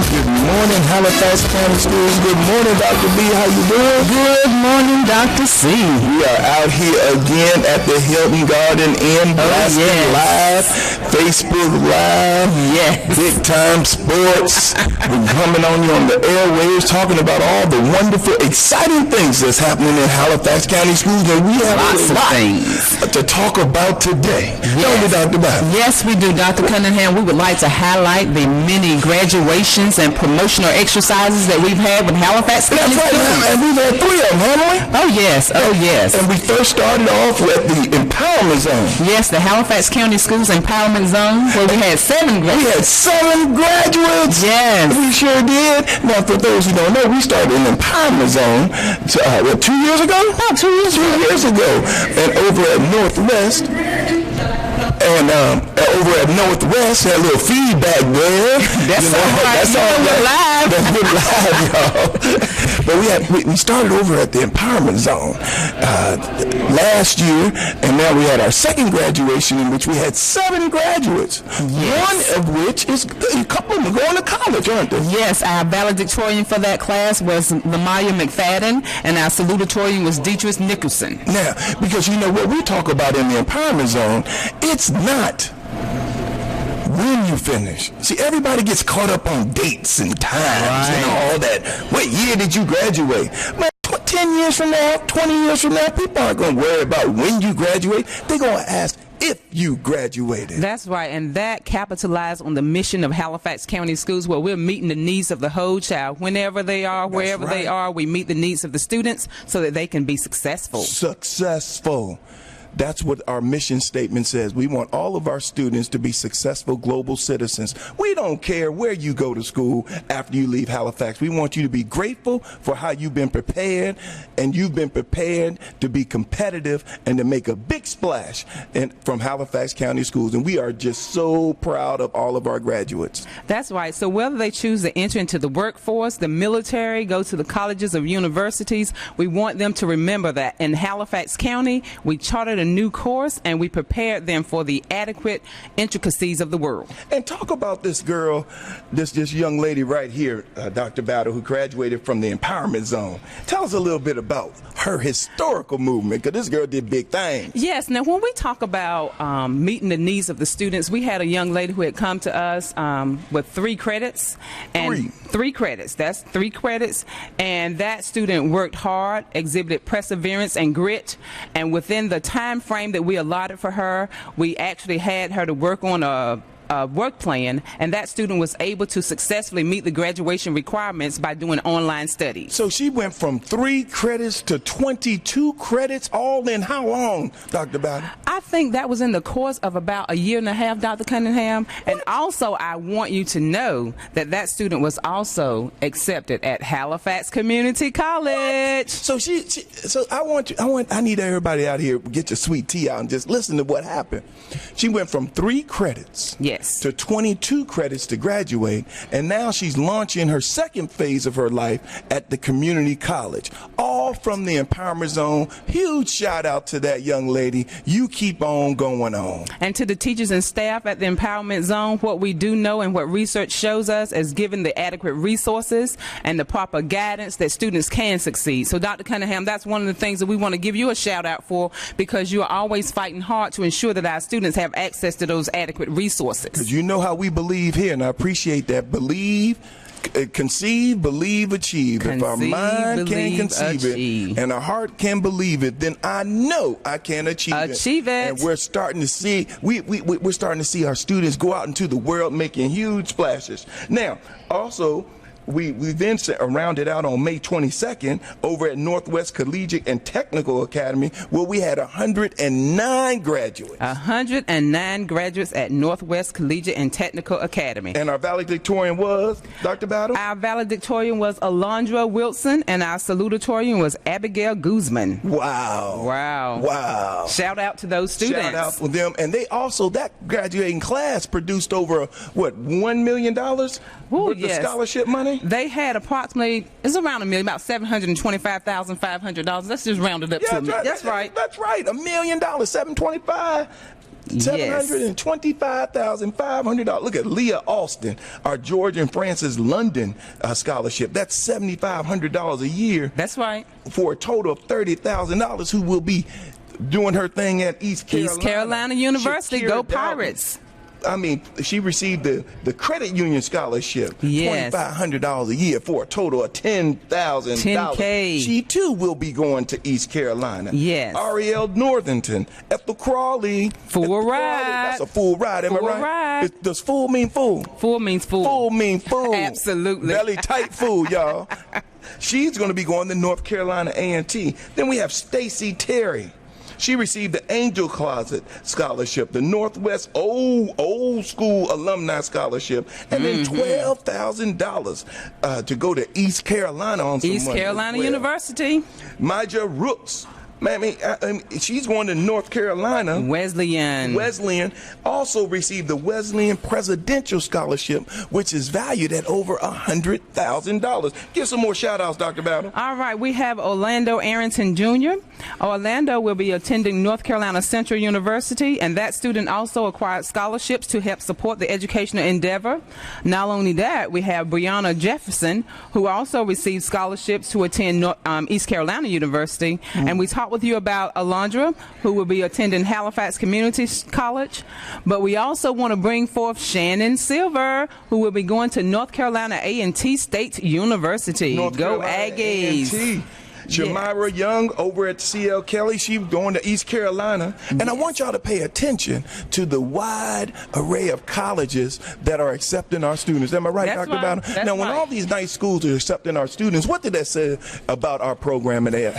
Good morning, Halifax County Schools. Good morning, Dr. B. How you doing? Good morning, Dr. C. We are out here again at the Hilton Garden Inn, blasting live, Facebook Live, Big Time Sports. We're coming on you on the airwaves, talking about all the wonderful, exciting things that's happening in Halifax County Schools, and we have lots a lot of things to talk about today. Don't we, Dr. B? Yes, we do, Dr. Cunningham. We would like to highlight the many graduations and promotional exercises that we've had with Halifax County Schools. That's right, and we've had 3 of them, haven't we? Oh, yes. And we first started off with the Empowerment Zone. Yes, the Halifax County Schools Empowerment Zone, where we had 7 graduates. We had 7 graduates. Yes. We sure did. Now, for those who don't know, we started an Empowerment Zone, 2 years ago? Oh, 2 years ago. 2 years ago. And over at Northwest, had a little feedback there. That's all right. That's all live. That's live, y'all. But we started over at the Empowerment Zone last year, and now we had our second graduation in which we had 7 graduates. Yes. One of which is a couple of them going to college, aren't they? Yes, our valedictorian for that class was Lamaya McFadden, and our salutatorian was Deatrice Nicholson. Now, because you know what we talk about in the Empowerment Zone, it's not when you finish. See, everybody gets caught up on dates and times and all that. What year did you graduate? Man, 10 years from now, 20 years from now, people aren't going to worry about when you graduate. They're going to ask if you graduated. That's right, and that capitalized on the mission of Halifax County Schools, where we're meeting the needs of the whole child. Whenever they are, wherever they are, we meet the needs of the students so that they can be successful. Successful. That's what our mission statement says. We want all of our students to be successful global citizens. We don't care where you go to school after you leave Halifax. We want you to be grateful for how you've been prepared, and you've been prepared to be competitive and to make a big splash from Halifax County Schools. And we are just so proud of all of our graduates. That's right. So whether they choose to enter into the workforce, the military, go to the colleges or universities, we want them to remember that in Halifax County, we chartered a new course, and we prepared them for the adequate intricacies of the world. And talk about this girl, this young lady right here, Dr. Battle, who graduated from the Empowerment Zone. Tell us a little bit about her historical movement, because this girl did big things. Yes. Now, when we talk about meeting the needs of the students, we had a young lady who had come to us with 3 credits. And 3 credits. That's 3 credits. And that student worked hard, exhibited perseverance and grit, and within the time frame that we allotted for her, we actually had her to work on a work plan, and that student was able to successfully meet the graduation requirements by doing online studies. So she went from 3 credits to 22 credits, all in how long, Dr. Bowden? I think that was in the course of about 1.5 years, Dr. Cunningham. And also, I want you to know that that student was also accepted at Halifax Community College. So I need everybody out here, get your sweet tea out and just listen to what happened. She went from 3 credits. Yes. To 22 credits to graduate, and now she's launching her second phase of her life at the community college, all from the Empowerment Zone. Huge shout out to that young lady. You keep on going on. And to the teachers and staff at the Empowerment Zone, what we do know and what research shows us is given the adequate resources and the proper guidance that students can succeed. So Dr. Cunningham, that's one of the things that we want to give you a shout out for, because you are always fighting hard to ensure that our students have access to those adequate resources. Because you know how we believe here, and I appreciate that. Believe, conceive, believe, achieve. If our mind can conceive it and our heart can believe it, then I know I can achieve it. And we're starting to see, we're starting to see our students go out into the world making huge splashes. Now, also, we then rounded out on May 22nd over at Northwest Collegiate and Technical Academy, where we had 109 graduates. 109 graduates at Northwest Collegiate and Technical Academy. And our valedictorian was, Dr. Battle? Our valedictorian was Alondra Wilson, and our salutatorian was Abigail Guzman. Wow. Wow. Wow. Shout out to those students. Shout out for them. And they also, that graduating class produced over, what, $1 million worth of scholarship money? They had approximately, it's around $1 million, about $725,500. Let's just round it up to me. That's right. That's right. $1 million, $725,500. Look at Leah Alston, our George and Francis London scholarship. That's $7,500 a year. That's right. For a total of $30,000, who will be doing her thing at East Carolina University. Shakira Go Dalton. Pirates. I mean, she received the credit union scholarship, yes. $2,500 a year for a total of $10,000. $10K. She too will be going to East Carolina. Yes. Ariel Northington, Ethel Crawley. Full ride. That's a full ride, am I right? Ride. Does full mean full? Full means full. Full mean full. Absolutely. Belly tight full, y'all. She's going to be going to North Carolina A&T. Then we have Stacy Terry. She received the Angel Closet Scholarship, the Northwest Old School Alumni Scholarship, and then $12,000 to go to East Carolina on some East money Carolina as well. University. Maja Rooks. She's going to North Carolina. Wesleyan also received the Wesleyan Presidential Scholarship, which is valued at over $100,000. Give some more shout outs, Dr. Battle. All right, we have Orlando Arrington Jr. Orlando will be attending North Carolina Central University, and that student also acquired scholarships to help support the educational endeavor. Not only that, we have Brianna Jefferson, who also received scholarships to attend East Carolina University, and we talked with you about Alondra, who will be attending Halifax Community College, but we also want to bring forth Shannon Silver, who will be going to North Carolina A&T State University. Go Aggies. A&T. Shamira Young over at C.L. Kelly, she's going to East Carolina. And I want y'all to pay attention to the wide array of colleges that are accepting our students. Am I right, That's Dr. right. Battle? Now, when all these nice schools are accepting our students, what did that say about our program at the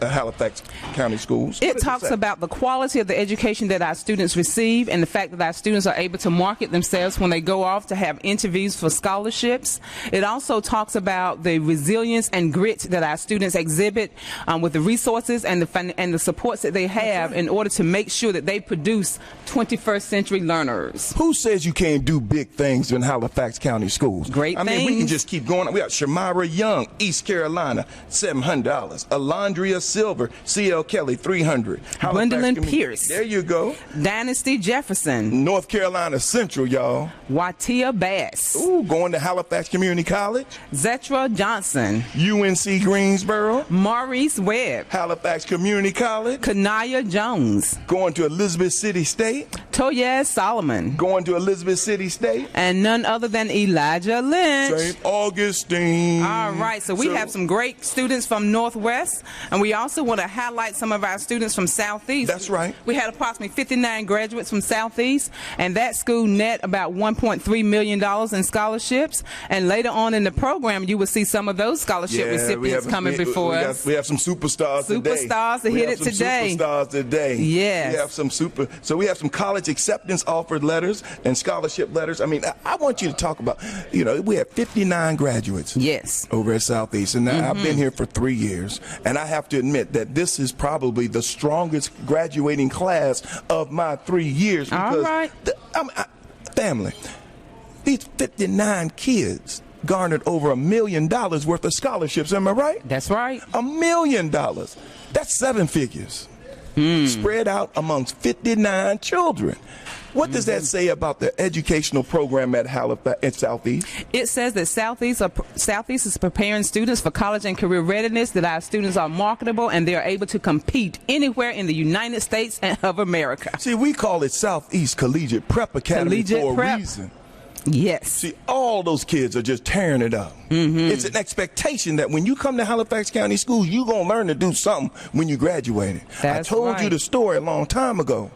Halifax County Schools? It talks about the quality of the education that our students receive and the fact that our students are able to market themselves when they go off to have interviews for scholarships. It also talks about the resilience and grit that our students exhibit with the resources and the supports that they have in order to make sure that they produce 21st century learners. Who says you can't do big things in Halifax County Schools? Great things. I mean, we can just keep going. We got Shamira Young, East Carolina, $700. Alondria Silver, C.L. Kelly, $300. Gwendolyn Pierce. There you go. Dynasty Jefferson. North Carolina Central, y'all. Watia Bass. Ooh, going to Halifax Community College. Zetra Johnson. UNC Greensboro. Maurice Webb. Halifax Community College. Kanaya Jones. Going to Elizabeth City State. Toyaz Solomon. Going to Elizabeth City State. And none other than Elijah Lynch. St. Augustine. All right, so we have some great students from Northwest, and we also want to highlight some of our students from Southeast. That's right. We had approximately 59 graduates from Southeast, and that school net about $1.3 million in scholarships. And later on in the program, you will see some of those scholarship recipients coming before us. We have some superstars today. Superstars that hit it today. Superstars today. Yes. We have some we have some college acceptance offered letters and scholarship letters. I mean, I want you to talk about, we have 59 graduates. Yes. Over at Southeast. And I've been here for 3 years. And I have to admit that this is probably the strongest graduating class of my 3 years. Because all right. Family, these 59 kids garnered over $1 million worth of scholarships. Am I right? That's right. $1 million. That's 7 figures. Spread out amongst 59 children. What does that say about the educational program at Halifax at Southeast? It says that Southeast is preparing students for college and career readiness, that our students are marketable and they are able to compete anywhere in the United States of America. See, we call it Southeast Collegiate Prep Academy for a reason. Yes. See, all those kids are just tearing it up. It's an expectation that when you come to Halifax County Schools, you're going to learn to do something when you graduate. I told you the story a long time ago.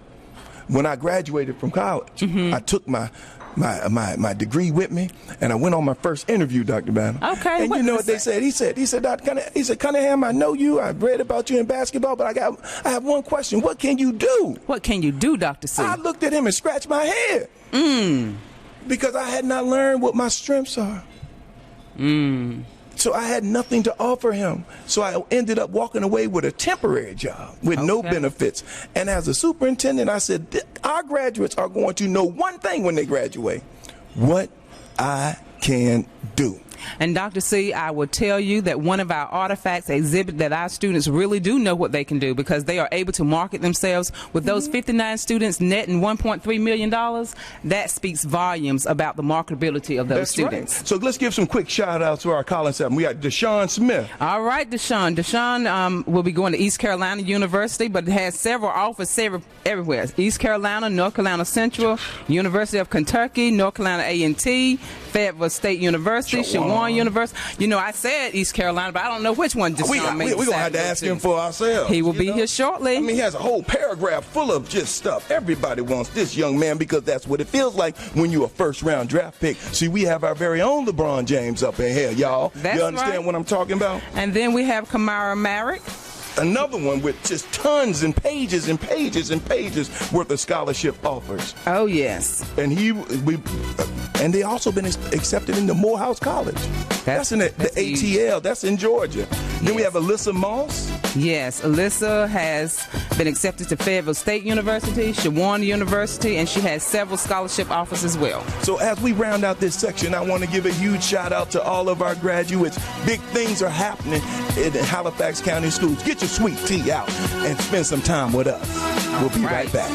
When I graduated from college, I took my my degree with me, and I went on my first interview, Dr. Banner. Okay. And you know what they said? He said, Dr. Cunningham, Cunningham, I know you. I've read about you in basketball, but I have one question. What can you do? What can you do, Dr. C? I looked at him and scratched my head. Because I had not learned what my strengths are. So I had nothing to offer him. So I ended up walking away with a temporary job with no benefits. And as a superintendent, I said, our graduates are going to know one thing when they graduate: what I can do. And Dr. C, I will tell you that one of our artifacts exhibit that our students really do know what they can do, because they are able to market themselves. With those 59 students netting $1.3 million, that speaks volumes about the marketability of those students. Right. So let's give some quick shout outs to our Collins 7. We got Deshaun Smith. All right, Deshaun. Deshaun will be going to East Carolina University, but it has several offers everywhere. East Carolina, North Carolina Central, University of Kentucky, North Carolina A&T, Fayetteville State University, Shawan University. You know, I said East Carolina, but I don't know which one Deshaun made. We're going to have to ask him for ourselves. He will be here shortly. I mean, he has a whole paragraph full of just stuff. Everybody wants this young man, because that's what it feels like when you're a first-round draft pick. See, we have our very own LeBron James up in here, y'all. You understand what I'm talking about? And then we have Kamara Merrick. Another one with just tons and pages and pages and pages worth of scholarship offers. Oh, yes. And and they also been accepted into Morehouse College. That's in the ATL. That's in Georgia. Then we have Alyssa Moss. Yes, Alyssa has been accepted to Fayetteville State University, Shawan University, and she has several scholarship offers as well. So as we round out this section, I want to give a huge shout out to all of our graduates. Big things are happening in the Halifax County Schools. Get your sweet tea out and spend some time with us. We'll be right back.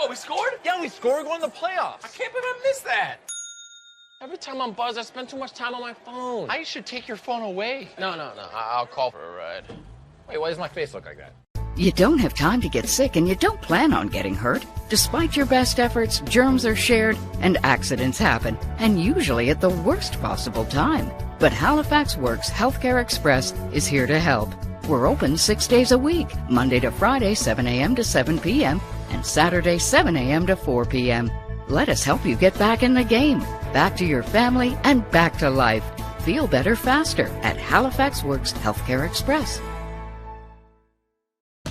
We scored? Yeah, we scored. We're going to the playoffs. I can't believe I missed that. Every time I'm buzzed, I spend too much time on my phone. I should take your phone away. No. I'll call for a ride. Wait, why does my face look like that? You don't have time to get sick, and you don't plan on getting hurt. Despite your best efforts, germs are shared and accidents happen, and usually at the worst possible time. But Halifax Works Healthcare Express is here to help. We're open 6 days a week, Monday to Friday, 7 a.m. to 7 p.m., and Saturday, 7 a.m. to 4 p.m. Let us help you get back in the game, back to your family, and back to life. Feel better faster at Halifax Works Healthcare Express.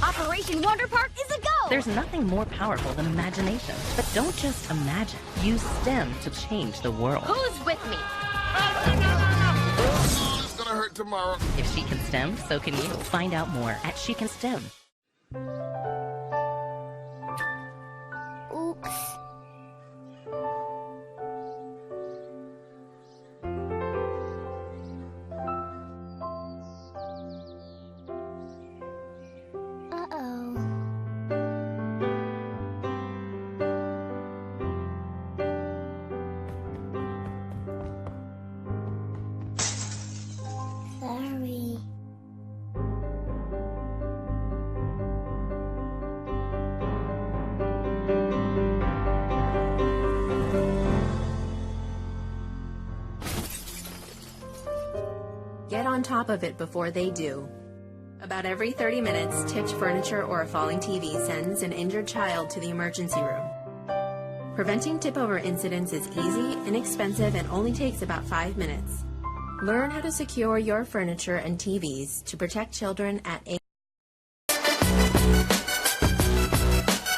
Operation Wonder Park is a go! There's nothing more powerful than imagination. But don't just imagine. Use STEM to change the world. Who's with me? It's gonna hurt tomorrow. If she can STEM, so can you. Find out more at She Can STEM. Oops. Sorry. Get on top of it before they do. About every 30 minutes, tipped furniture or a falling TV sends an injured child to the emergency room. Preventing tip-over incidents is easy, inexpensive, and only takes about 5 minutes. Learn how to secure your furniture and TVs to protect children at age.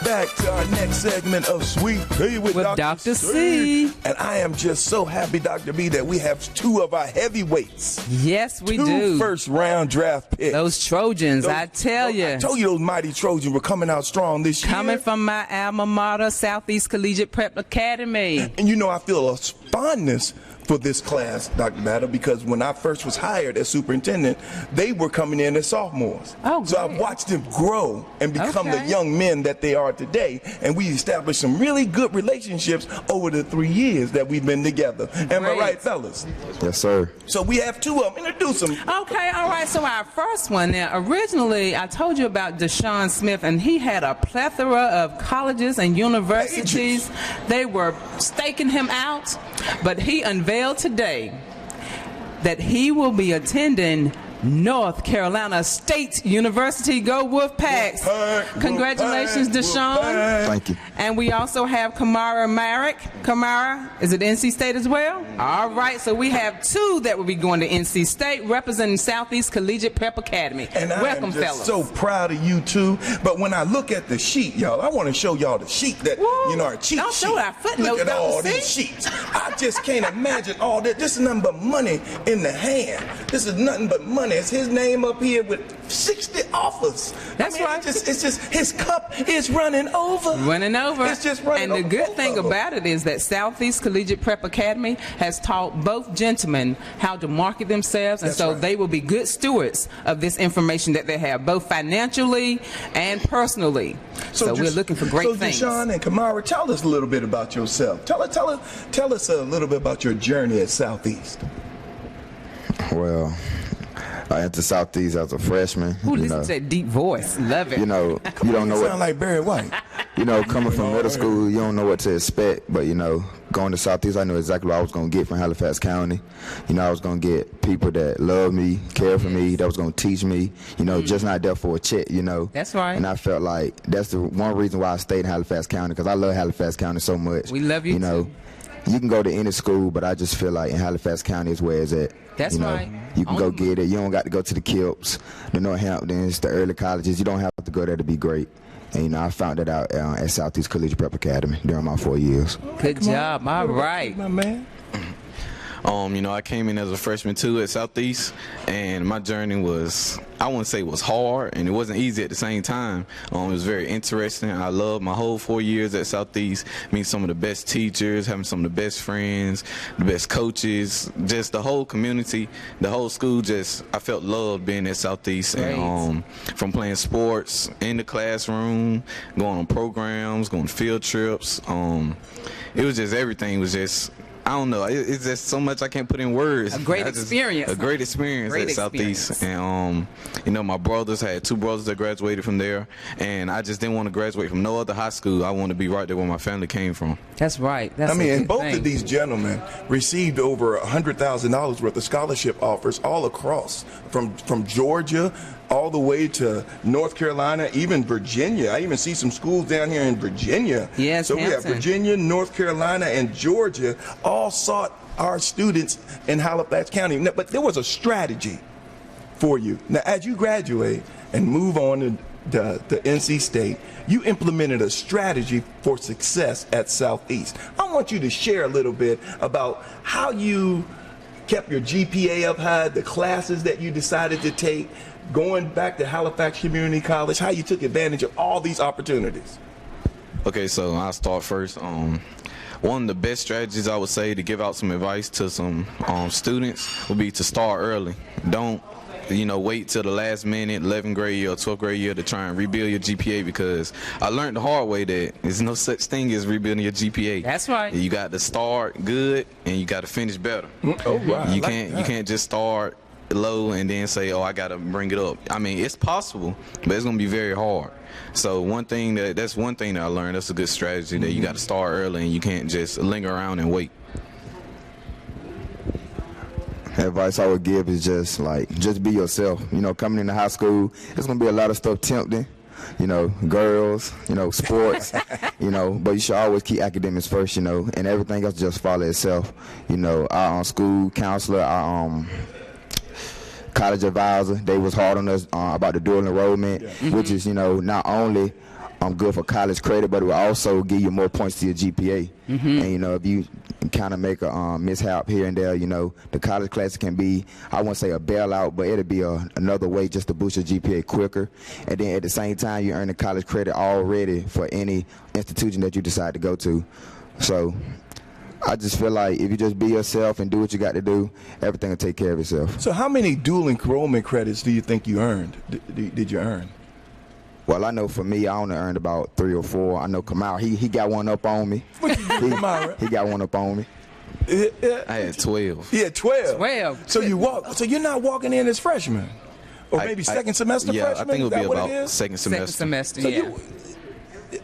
Back to our next segment of Sweet Tea with Dr. C. And I am just so happy, Dr. B, that we have two of our heavyweights. Yes, we two do. First-round draft picks. Those Trojans, I tell you. I told you those mighty Trojans were coming out strong this year. Coming from my alma mater, Southeast Collegiate Prep Academy. And you know, I feel a fondness for this class, Dr. Battle, because when I first was hired as superintendent, they were coming in as sophomores. Oh, so I've watched them grow and become the young men that they are today, and we established some really good relationships over the 3 years that we've been together. Am I right, fellas? Yes, sir. So we have two of them. Introduce them. Okay, all right. So our first one now, originally I told you about Deshaun Smith, and he had a plethora of colleges and universities. They were staking him out, but he unveiled today that he will be attending North Carolina State University. Go Wolfpacks. Congratulations, Deshaun. Thank you. And we also have Kamara Marek. Kamara, is it NC State as well? All right, so we have 2 that will be going to NC State representing Southeast Collegiate Prep Academy. And welcome, I am just fellas. so proud of you too. But when I look at the sheet, y'all, I want to show y'all the sheet that our cheat Don't sheet. show our footnotes. Look at Don't all see? these sheets. I just can't imagine all that. This is nothing but money in the hand. This is nothing but money. It's his name up here with 60 offers. That's right. It's just his cup is running over. Running over. It's just running over. And the good thing about it is that Southeast Collegiate Prep Academy has taught both gentlemen how to market themselves, and That's so right. they will be good stewards of this information that they have, both financially and personally. So we're looking for great things. So Deshaun and Kamara, tell us a little bit about yourself. Tell us a little bit about your journey at Southeast. Well, I entered Southeast as a freshman. Ooh, listen to that deep voice. Love it. You know, you don't know You what. sound like Barry White. You know, coming from middle school, you don't know what to expect. But, you know, going to Southeast, I knew exactly what I was going to get from Halifax County. You know, I was going to get people that love me, care for me, that was going to teach me, you know, just not there for a check, you know. That's right. And I felt like that's the one reason why I stayed in Halifax County, because I love Halifax County so much. We love you, You know, you can go to any school, but I just feel like in Halifax County is where it's at. That's you know, right. You can go get it. You don't got to go to the Kilps, the Northamptons, the early colleges. You don't have to go there to be great. And, you know, I found that out at Southeast Collegiate Prep Academy during my 4 years. Good job. All right. My man. You know, I came in as a freshman too at Southeast, and my journey was, I wouldn't say it was hard, and it wasn't easy at the same time. It was very interesting. I loved my whole 4 years at Southeast, meeting some of the best teachers, having some of the best friends, the best coaches, just the whole community, the whole school. Just I felt loved being at Southeast, and from playing sports in the classroom, going on programs, going to field trips. It was just everything was just. I don't know. It's just so much I can't put in words. A great experience. A great experience at Southeast. And, you know, my brothers, I had 2 brothers that graduated from there. And I just didn't want to graduate from no other high school. I wanted to be right there where my family came from. That's right. That's I mean, a and good both thing. of these gentlemen received over $100,000 worth of scholarship offers all across, from Georgia all the way to North Carolina, even Virginia. I even see some schools down here in Virginia. Yes, so we have Hampton. Virginia, North Carolina, and Georgia all sought our students in Halifax County. Now, but there was a strategy for you. Now, as you graduate and move on to NC State, you implemented a strategy for success at Southeast. I want you to share a little bit about how you kept your GPA up high, the classes that you decided to take, going back to Halifax Community College, how you took advantage of all these opportunities. Okay, so I'll start first. One of the best strategies I would say to give out some advice to some students would be to start early. Don't, you know, wait till the last minute, 11th grade year or 12th grade year to try and rebuild your GPA, because I learned the hard way that there's no such thing as rebuilding your GPA. That's right. You got to start good and you got to finish better. Oh, wow. You can't just start low and then say, oh, I got to bring it up. I mean, it's possible, but it's going to be very hard. So that's one thing that I learned. That's a good strategy, that you got to start early and you can't just linger around and wait. Advice I would give is just be yourself. You know, coming into high school, there's going to be a lot of stuff tempting. You know, girls, you know, sports, you know, but you should always keep academics first, you know, and everything else just follow itself. You know, our school counselor, our college advisor, they was hard on us about the dual enrollment, which is, you know, not only good for college credit, but it will also give you more points to your GPA. And, you know, if you kind of make a mishap here and there, you know, the college class can be, I won't say a bailout, but it'll be another way just to boost your GPA quicker. And then at the same time, you earn the college credit already for any institution that you decide to go to. So I just feel like if you just be yourself and do what you got to do, everything will take care of itself. So how many dual enrollment credits do you think you earned? Did you earn? Well, I know for me, I only earned about 3 or 4. I know Kamau, he got one up on me. What you do, Kamara? He got one up on me. I had 12. Yeah, 12. 12. So so you're not walking in as freshman, or maybe second semester yeah, freshman. I think Is it'll that be what about it is? second semester. Second semester, So yeah.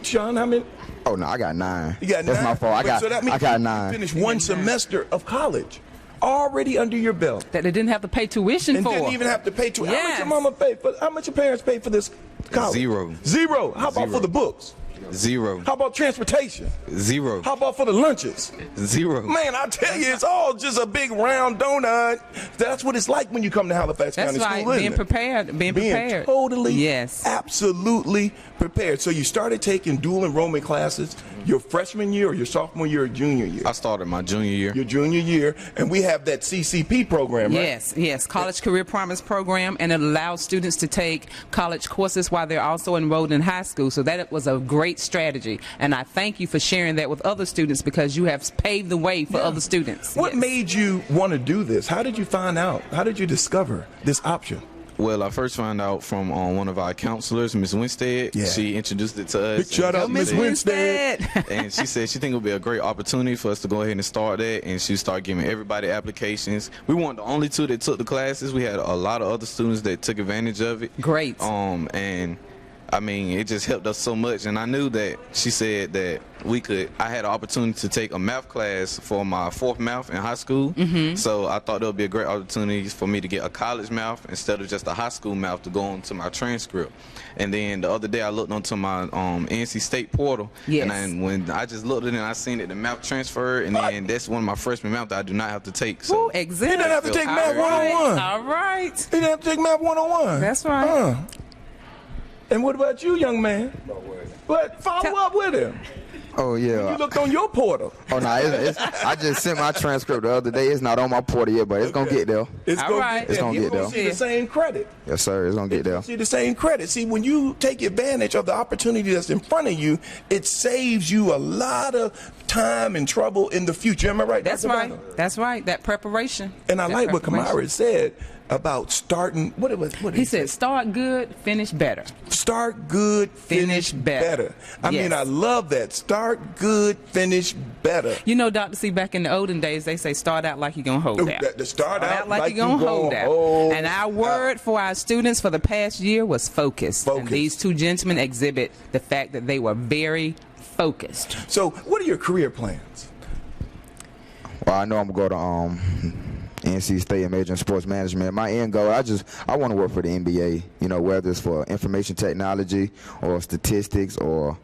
Sean, how many? Oh no, I got 9. You got That's 9? my fault. So that means I got you 9. finished one semester of college. already under your belt. That they didn't have to pay tuition And for. didn't even have to pay tuition. How much Yes. your mama pay for? How much your parents pay for this college? Zero. Zero. How about Zero. for the books? Zero. How about transportation? Zero. How about for the lunches? Zero. Man, I tell you, it's all just a big round donut. That's what it's like when you come to Halifax That's County right. School, isn't Being it? prepared. Being prepared. Totally, Yes. absolutely prepared. So you started taking dual enrollment classes your freshman year or your sophomore year or junior year? I started my junior year. Your junior year, and we have that CCP program, right? Yes, yes, College Career Promise Program, and it allows students to take college courses while they're also enrolled in high school. So that was a great strategy, and I thank you for sharing that with other students because you have paved the way for other students. What Yes. made you want to do this? How did you find out? How did you discover this option? Well, I first found out from one of our counselors, Miss Winstead. Yeah. She introduced it to us. Big shout out, And Miss she said- Winstead. And she said she think it would be a great opportunity for us to go ahead and start that, and she started giving everybody applications. We weren't the only two that took the classes. We had a lot of other students that took advantage of it. Great. And I mean, it just helped us so much. And I knew that she said that I had an opportunity to take a math class for my fourth math in high school. Mm-hmm. So I thought it would be a great opportunity for me to get a college math instead of just a high school math to go onto my transcript. And then the other day I looked onto my NC State portal. Yes. And when I just looked at it and I seen that the math transferred, and then that's one of my freshman math that I do not have to take. So Ooh, exempt. You didn't have to take math All right, 101. All right. You didn't have to take math 101. That's right. And what about you, young man? But follow up with him. Oh yeah. You looked on your portal. Oh no, I just sent my transcript the other day. It's not on my portal yet, but it's gonna get there. It's All gonna right. get there. It's gonna You're get gonna there. see the same credit. Yes, sir. It's gonna get there. See the same credit. See, when you take advantage of the opportunity that's in front of you, it saves you a lot of time and trouble in the future. Am I right? That's Dr. right. Bano? That's right. That preparation. And I That like what preparation. Kamara said about starting. What did He said, start good, finish better. Start good, finish better. I Yes. mean, I love that. Start good, finish better. You know, Dr. C, back in the olden days, they say start out like you're going to hold out. To start out like you're going to hold out. And our word for our students for the past year was focus. And Focus. these two gentlemen exhibit the fact that they were very focused. So, what are your career plans? Well, I know I'm gonna go to NC State and major in sports management. My end goal, I want to work for the NBA. You know, whether it's for information technology or statistics or,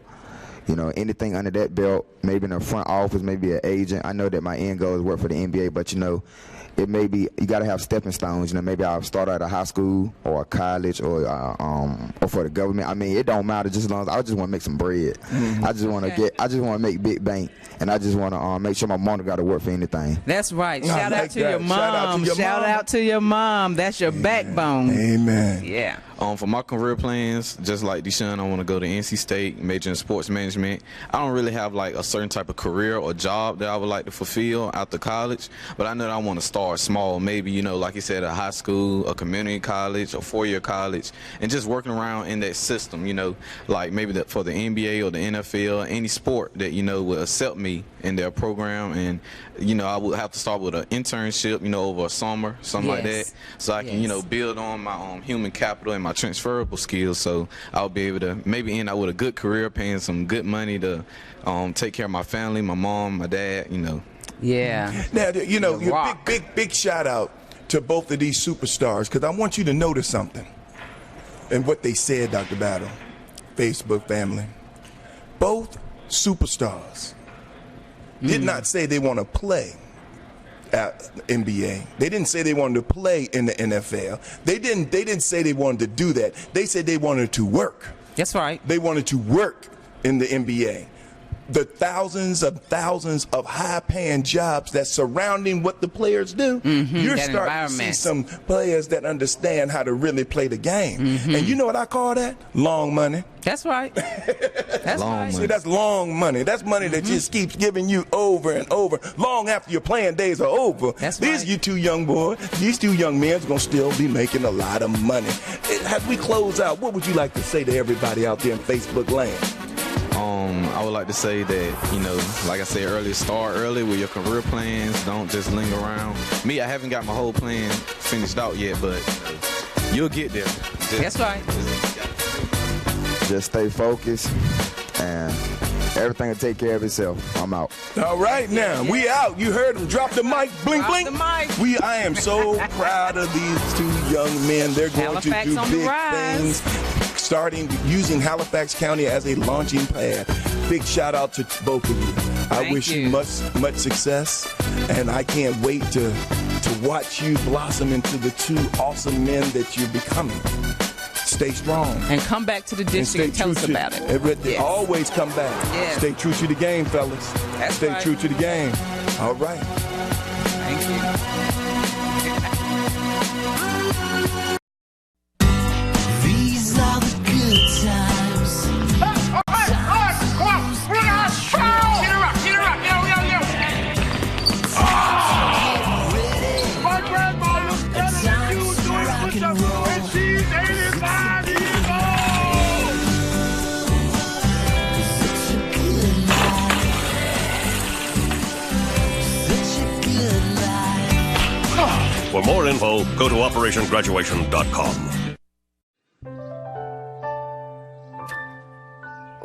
you know, anything under that belt. Maybe in the front office, maybe an agent. I know that my end goal is work for the NBA, but you know, it may be you got to have stepping stones. You know, maybe I'll start at a high school or a college or for the government. I mean, it don't matter. Just as long as I just want to make some bread. Mm-hmm. I just want to make big bank, and I just want to make sure my mom got to work for anything. That's right. I Shout like out to that. your mom. Shout out to your Shout mama. out to your mom. That's your backbone. Amen. Yeah. For my career plans, just like Deshaun, I want to go to NC State, major in sports management. I don't really have like a certain type of career or job that I would like to fulfill after college, but I know that I want to start small. Maybe, you know, like you said, a high school, a community college, a four-year college, and just working around in that system, you know, like maybe for the NBA or the NFL, any sport that, you know, will accept me in their program. And, you know, I would have to start with an internship, you know, over a summer, something like that, Yes. so I can, you know, build on my human capital and my transferable skills, so I'll be able to maybe end out with a good career, paying some good money to take care of my family, my mom, my dad, you know. Yeah. Now, you know, The Rock. big shout out to both of these superstars, because I want you to notice something and what they said, Dr. Battle, Facebook family. Both superstars did not say they want to play at NBA. They didn't say they wanted to play in the NFL. They didn't say they wanted to do that. They said they wanted to work. That's right. They wanted to work in the NBA. The thousands of high-paying jobs that's surrounding what the players do, you're that starting to see environment. some players that understand how to really play the game. And you know what I call that? Long money. That's right. That's Long right. money. See, that's long money. That's money that just keeps giving you over and over, long after your playing days are over. That's These right. you two young boys, these two young men are going to still be making a lot of money. As we close out, what would you like to say to everybody out there in Facebook land? I would like to say that, you know, like I said earlier, start early with your career plans. Don't just linger around. Me, I haven't got my whole plan finished out yet, but you'll get there. That's right. Just stay focused and everything will take care of itself. I'm out. All right, now we out. You heard him. Drop the mic. Blink, Drop blink. the mic. I am so proud of these two young men. They're going Halifax to do on the big rise. things, starting using Halifax County as a launching pad. Big shout out to both of you. I wish you much success, and I can't wait to watch you blossom into the two awesome men that you're becoming. Stay strong. And come back to the district and tell us about it. Yes. Always come back. Yes. Stay true to the game, fellas. Stay right. true to the game. All right. Thank you. These are the good times. My grandma looks better than you doing push-ups, and she's 85 years old. For more info, go to OperationGraduation.com.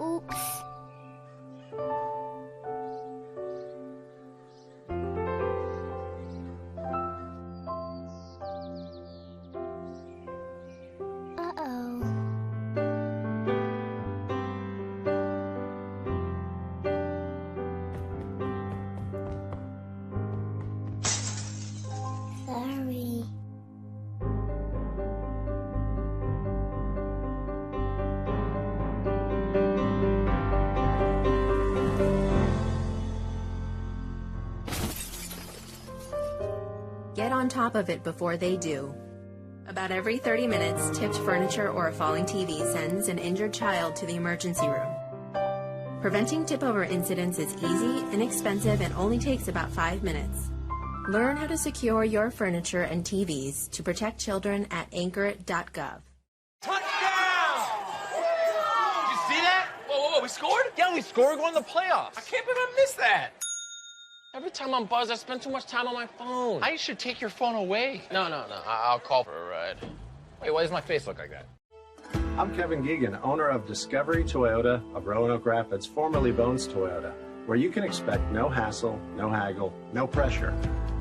Oops. Uh-oh. Sorry. Get on top of it before they do. About every 30 minutes, tipped furniture or a falling TV sends an injured child to the emergency room. Preventing tip-over incidents is easy, inexpensive, and only takes about 5 minutes. Learn how to secure your furniture and TVs to protect children at anchor.gov. Touchdown! Did you see that? Whoa, we scored? Yeah, we scored. We're going to the playoffs. I can't believe I missed that. Every time I'm buzzed, I spend too much time on my phone. I should take your phone away. No, I'll call for a ride. Wait, why does my face look like that? I'm Kevin Geegan, owner of Discovery Toyota of Roanoke Rapids, formerly Bones Toyota, where you can expect no hassle, no haggle, no pressure.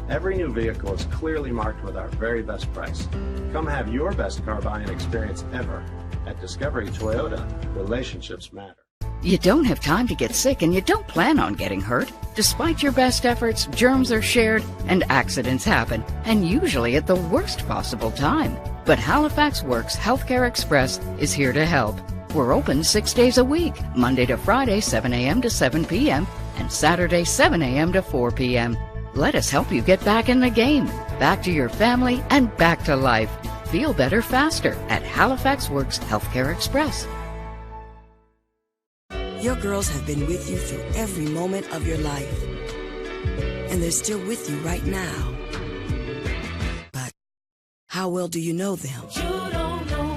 Every new vehicle is clearly marked with our very best price. Come have your best car buying experience ever. At Discovery Toyota, relationships matter. You don't have time to get sick and you don't plan on getting hurt. Despite your best efforts, germs are shared and accidents happen, and usually at the worst possible time. But Halifax Works Healthcare Express is here to help. We're open 6 days a week, Monday to Friday, 7 a.m. to 7 p.m., and Saturday, 7 a.m. to 4 p.m. Let us help you get back in the game, back to your family, and back to life. Feel better faster at Halifax Works Healthcare Express. Your girls have been with you through every moment of your life. And they're still with you right now. But how well do you know them? You don't know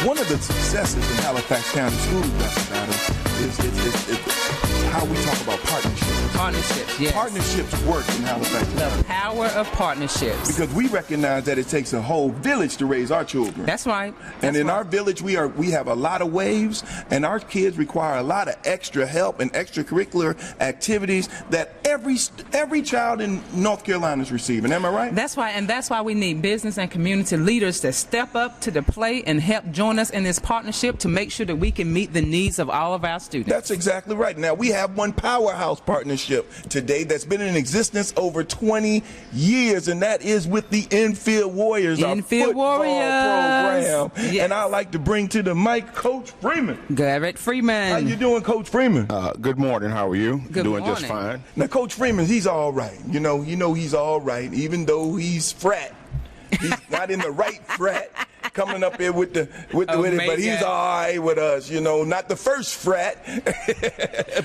One of the successes in Halifax County School District is how we talk about partnerships. Partnerships, yes. Partnerships work in Halifax County. The power of partnerships. Because we recognize that it takes a whole village to raise our children. That's right. And in our village, we have a lot of waves, and our kids require a lot of extra help and extracurricular activities that every child in North Carolina is receiving. Am I right? That's why, and that's why we need business and community leaders to step up to the plate and help join us in this partnership to make sure that we can meet the needs of all of our students. That's exactly right. Now, we have one powerhouse partnership today that's been in existence over 20 years, and that is with the Infield Warriors, Infield our football Warriors program. Yes. And I'd like to bring to the mic Coach Freeman. Garrett Freeman. How you doing, Coach Freeman? Good morning. How are you? Good doing morning. Just fine. Now, Coach Freeman, he's all right. You know he's all right, even though he's frat. He's not in the right frat. Coming up here with it, but he's all right with us, not the first frat,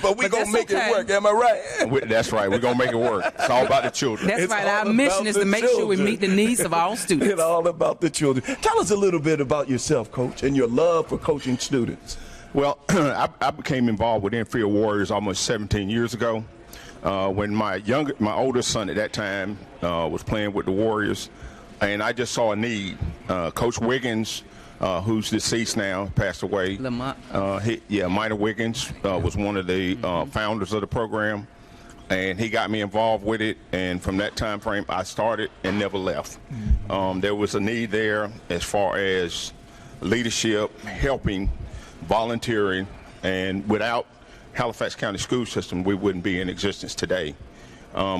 but we're going to make it work, am I right? That's right, we're going to make it work. It's all about the children. That's right, our mission is to make sure we meet the needs of all students. It's all about the children. Tell us a little bit about yourself, Coach, and your love for coaching students. Well, I became involved with Infield Warriors almost 17 years ago. When my oldest son at that time was playing with the Warriors, and I just saw a need. Coach Wiggins, who's deceased now, passed away. Minor Wiggins was one of the founders of the program, and he got me involved with it. And from that time frame, I started and never left. There was a need there as far as leadership, helping, volunteering, and without Halifax County School System, we wouldn't be in existence today.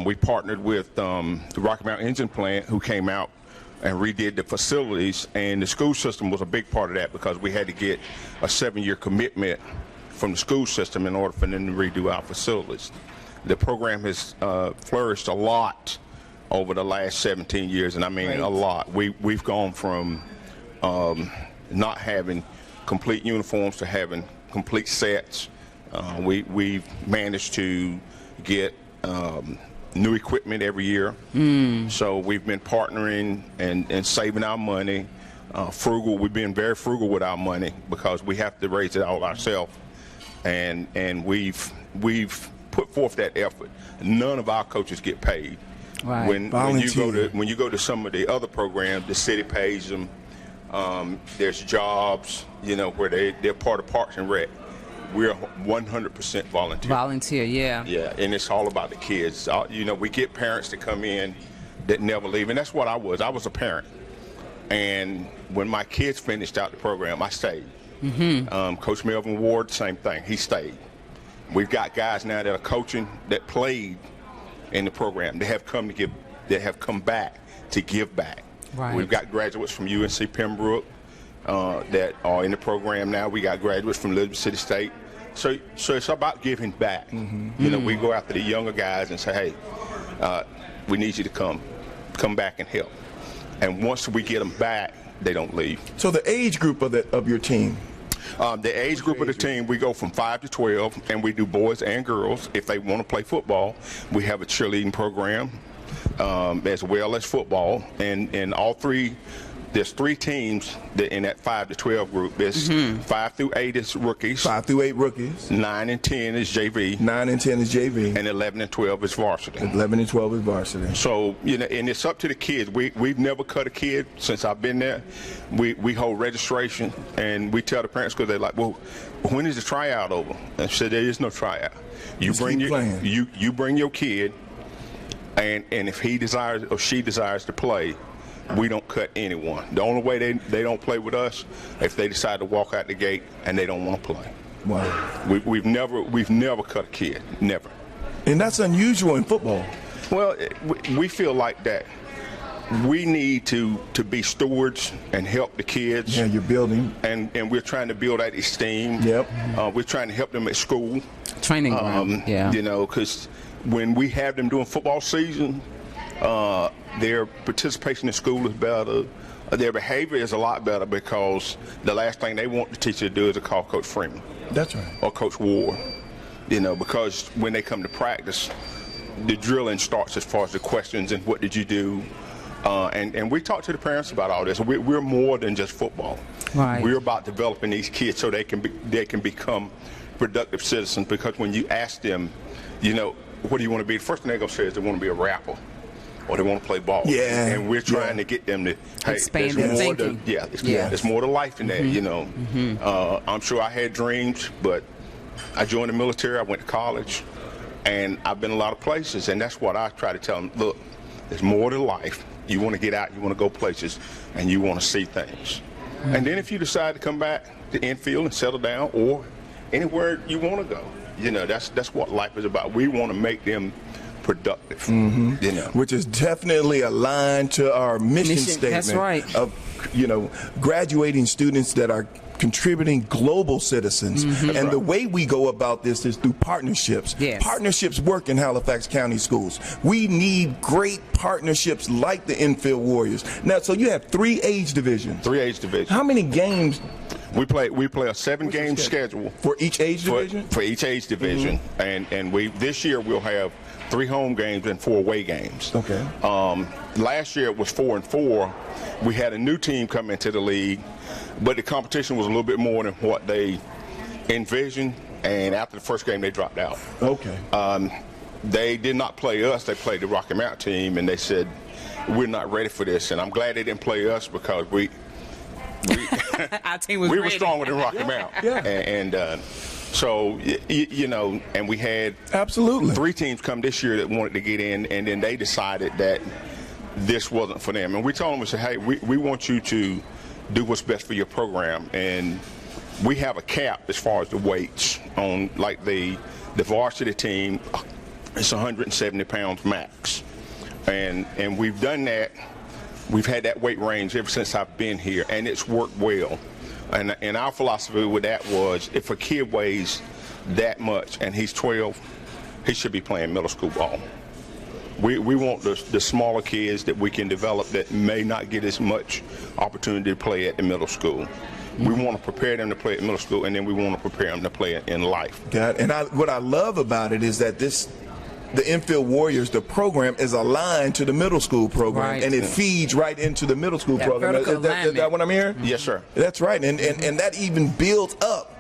We partnered with the Rocky Mountain Engine Plant, who came out and redid the facilities, and the school system was a big part of that because we had to get a 7-year commitment from the school system in order for them to redo our facilities. The program has flourished a lot over the last 17 years, and I mean a lot. We've gone from not having complete uniforms to having complete sets. We've managed to get new equipment every year. So we've been partnering and saving our money. Frugal. We've been very frugal with our money because we have to raise it all ourselves. And we've put forth that effort. None of our coaches get paid. Right. When you go to some of the other programs, the city pays them. There's jobs, where they're part of Parks and Rec. We're 100% volunteer. Volunteer, yeah. Yeah, and it's all about the kids. We get parents to come in that never leave, and that's what I was. I was a parent, and when my kids finished out the program, I stayed. Coach Melvin Ward, same thing. He stayed. We've got guys now that are coaching that played in the program. They have come back to give back. Right. We've got graduates from UNC Pembroke that are in the program now. We got graduates from Elizabeth City State. So it's about giving back. We go after the younger guys and say, hey, we need you to come back and help. And once we get them back, they don't leave. So the age group of your team? The age group of the team, we go from 5 to 12, and we do boys and girls. If they want to play football, we have a cheerleading program as well as football. And all three, there's 3 teams in that 5 to 12 group. There's 5 through 8 is rookies. 5 through 8 rookies. 9 and 10 is JV. 9 and 10 is JV. And 11 and 12 is varsity. 11 and 12 is varsity. So, and it's up to the kids. We've never cut a kid since I've been there. We hold registration, and we tell the parents, because they're like, well, when is the tryout over? And I said, there is no tryout. You bring your kid, and if he desires or she desires to play, we don't cut anyone. The only way they don't play with us if they decide to walk out the gate and they don't want to play. Wow. We've never cut a kid, never. And that's unusual in football. Well, we feel like that. We need to be stewards and help the kids. Yeah, you're building. And we're trying to build that esteem. Yep. We're trying to help them at school. Training ground, yeah. Because when we have them doing football season, their participation in school is better. Their behavior is a lot better because the last thing they want the teacher to do is to call Coach Freeman. That's right. Or Coach Ward. Because when they come to practice, the drilling starts as far as the questions and what did you do. And we talk to the parents about all this. We're more than just football. Right. We're about developing these kids so they can become productive citizens. Because when you ask them, what do you want to be? The first thing they're going to say is they want to be a rapper. Or they want to play ball. Yeah. And we're trying to get them to, hey, expand there's their more thinking. there's more to life than that, I'm sure I had dreams, but I joined the military, I went to college, and I've been a lot of places, and that's what I try to tell them. Look, there's more to life. You want to get out, you want to go places, and you want to see things. And then if you decide to come back to Enfield and settle down, or anywhere you want to go, that's what life is about. We want to make them productive, which is definitely aligned to our mission statement. That's right. Of graduating students that are contributing global citizens. And the way we go about this is through partnerships. Yes. Partnerships work in Halifax County Schools. We need great partnerships like the Infield Warriors. Now, so you have 3 age divisions. 3 age divisions. How many games? We play a 7-game schedule for each age division. For each age division, and this year we'll have 3 home games and 4 away games. Okay. Last year it was 4 and 4. We had a new team come into the league, but the competition was a little bit more than what they envisioned, and after the first game, they dropped out. Okay. They did not play us. They played the Rocky Mount team, and they said, we're not ready for this. And I'm glad they didn't play us because our team was we were ready. stronger than Rocky Mount. Yeah. And so, you know, and we had absolutely 3 teams come this year that wanted to get in, and then they decided that this wasn't for them. And we told them, we said, hey, we want you to do what's best for your program. And we have a cap as far as the weights on, like the varsity team, it's 170 pounds max. And we've done that. We've had that weight range ever since I've been here, and it's worked well. And our philosophy with that was, if a kid weighs that much and he's 12, he should be playing middle school ball. We want the smaller kids that we can develop that may not get as much opportunity to play at the middle school. We want to prepare them to play at middle school, and then we want to prepare them to play in life. And what I love about it is that the Infield Warriors, the program is aligned to the middle school program, right. and it feeds right into the middle school program. Is that what I'm hearing? Yes, sir. That's right, and that even builds up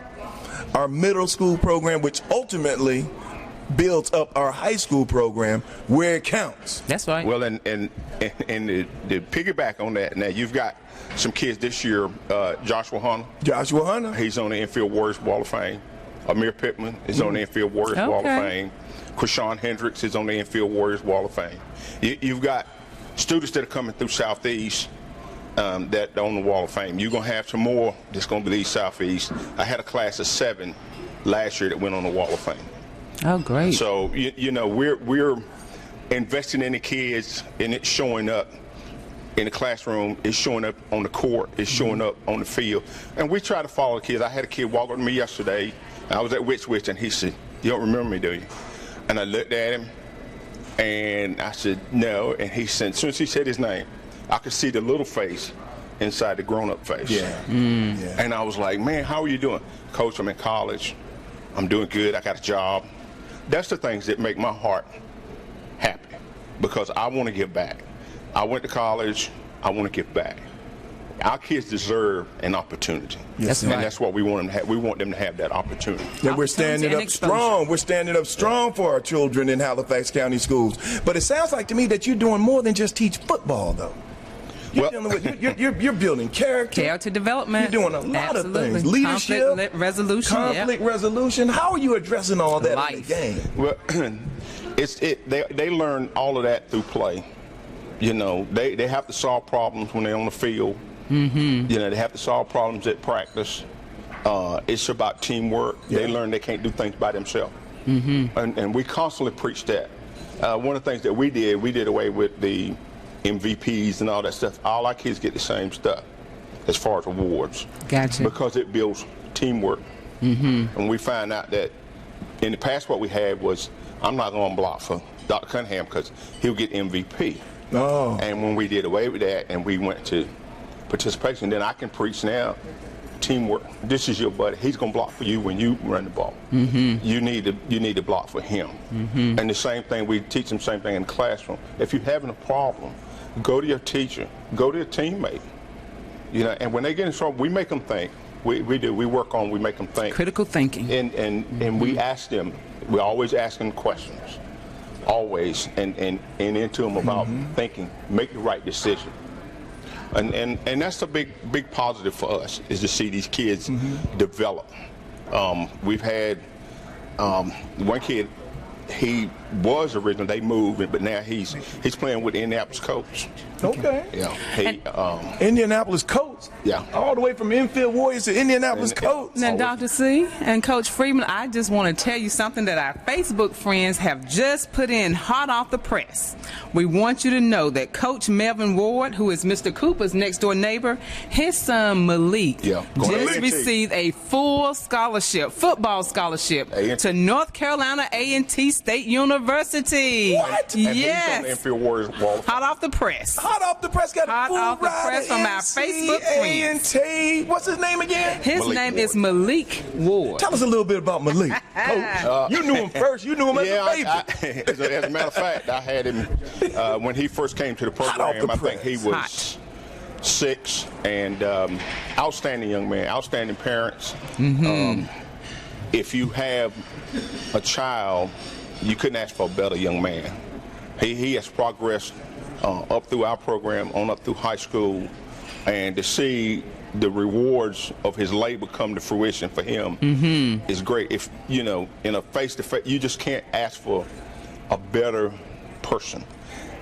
our middle school program, which ultimately builds up our high school program where it counts. That's right. Well, and to piggyback on that, now you've got some kids this year, Joshua Hunter. He's on the Infield Warriors Wall of Fame. Amir Pittman is on the Infield Warriors Wall of Fame. Krishawn Hendricks is on the Infield Warriors Wall of Fame. You've got students that are coming through Southeast that are on the Wall of Fame. You're going to have some more that's going to be Southeast. I had a class of 7 last year that went on the Wall of Fame. Oh, great. So, you know, we're investing in the kids, and it's showing up in the classroom, it's showing up on the court, it's showing up on the field. And we try to follow the kids. I had a kid walk up to me yesterday. I was at Witch, and he said, "You don't remember me, do you?" And I looked at him, and I said, "No." And he said, as soon as he said his name, I could see the little face inside the grown-up face. Yeah. Yeah. And I was like, "Man, how are you doing?" "Coach, I'm in college. I'm doing good. I got a job." That's the things that make my heart happy, because I want to give back. I went to college. I want to give back. Our kids deserve an opportunity. Yes, and right. that's what we want them to have. We want them to have that opportunity. And we're standing up strong. We're standing up strong for our children in Halifax County schools. But it sounds like to me that you're doing more than just teach football, though. You're building character development. You're doing a lot of things. Leadership, conflict resolution. Conflict resolution. How are you addressing all that in the game? Well, they learn all of that through play. You know, they have to solve problems when they're on the field. Mm-hmm. You know, they have to solve problems at practice. It's about teamwork. Yeah. They learn they can't do things by themselves. Mm-hmm. And we constantly preach that. One of the things that we did away with the MVPs and all that stuff. All our kids get the same stuff as far as awards. Gotcha. Because it builds teamwork. Mm-hmm. And we find out that in the past what we had was, I'm not going to block for Dr. Cunningham because he'll get MVP. Oh. And when we did away with that and we went to participation, then I can preach now teamwork. This is your buddy. He's going to block for you when you run the ball. Mm-hmm. You need to block for him. Mm-hmm. And the same thing, we teach them the same thing in the classroom. If you're having a problem, go to your teacher, go to your teammate. You know, and when they get in trouble, we make them think. We make them think. Critical thinking. And we ask them, we're always asking questions. Always, and into them about thinking, make the right decision. And that's a big positive for us, is to see these kids develop. We've had one kid, he was original, they moved, but now he's playing with the Indianapolis Colts. Okay. Yeah. Indianapolis Colts. Yeah. All the way from Infield Warriors to Indianapolis Colts. Now, Dr. C and Coach Freeman, I just want to tell you something that our Facebook friends have just put in hot off the press. We want you to know that Coach Melvin Ward, who is Mr. Cooper's next door neighbor, his son Malik just received a full scholarship, football scholarship, to North Carolina A&T State University. What? Yes. Infield Warriors Wall. Hot off the press. Hot off the press. Got hot off the press from our Facebook friends. A&T. What's his name again? His name is Malik Ward. Tell us a little bit about Malik. Coach, you knew him first. You knew him as a baby. As a matter of fact, I had him when he first came to the program. I think he was 6, and outstanding young man, outstanding parents. if you have a child, you couldn't ask for a better young man. He has progressed up through our program, on up through high school, and to see the rewards of his labor come to fruition for him is great. If you know, in a face-to-face, you just can't ask for a better person.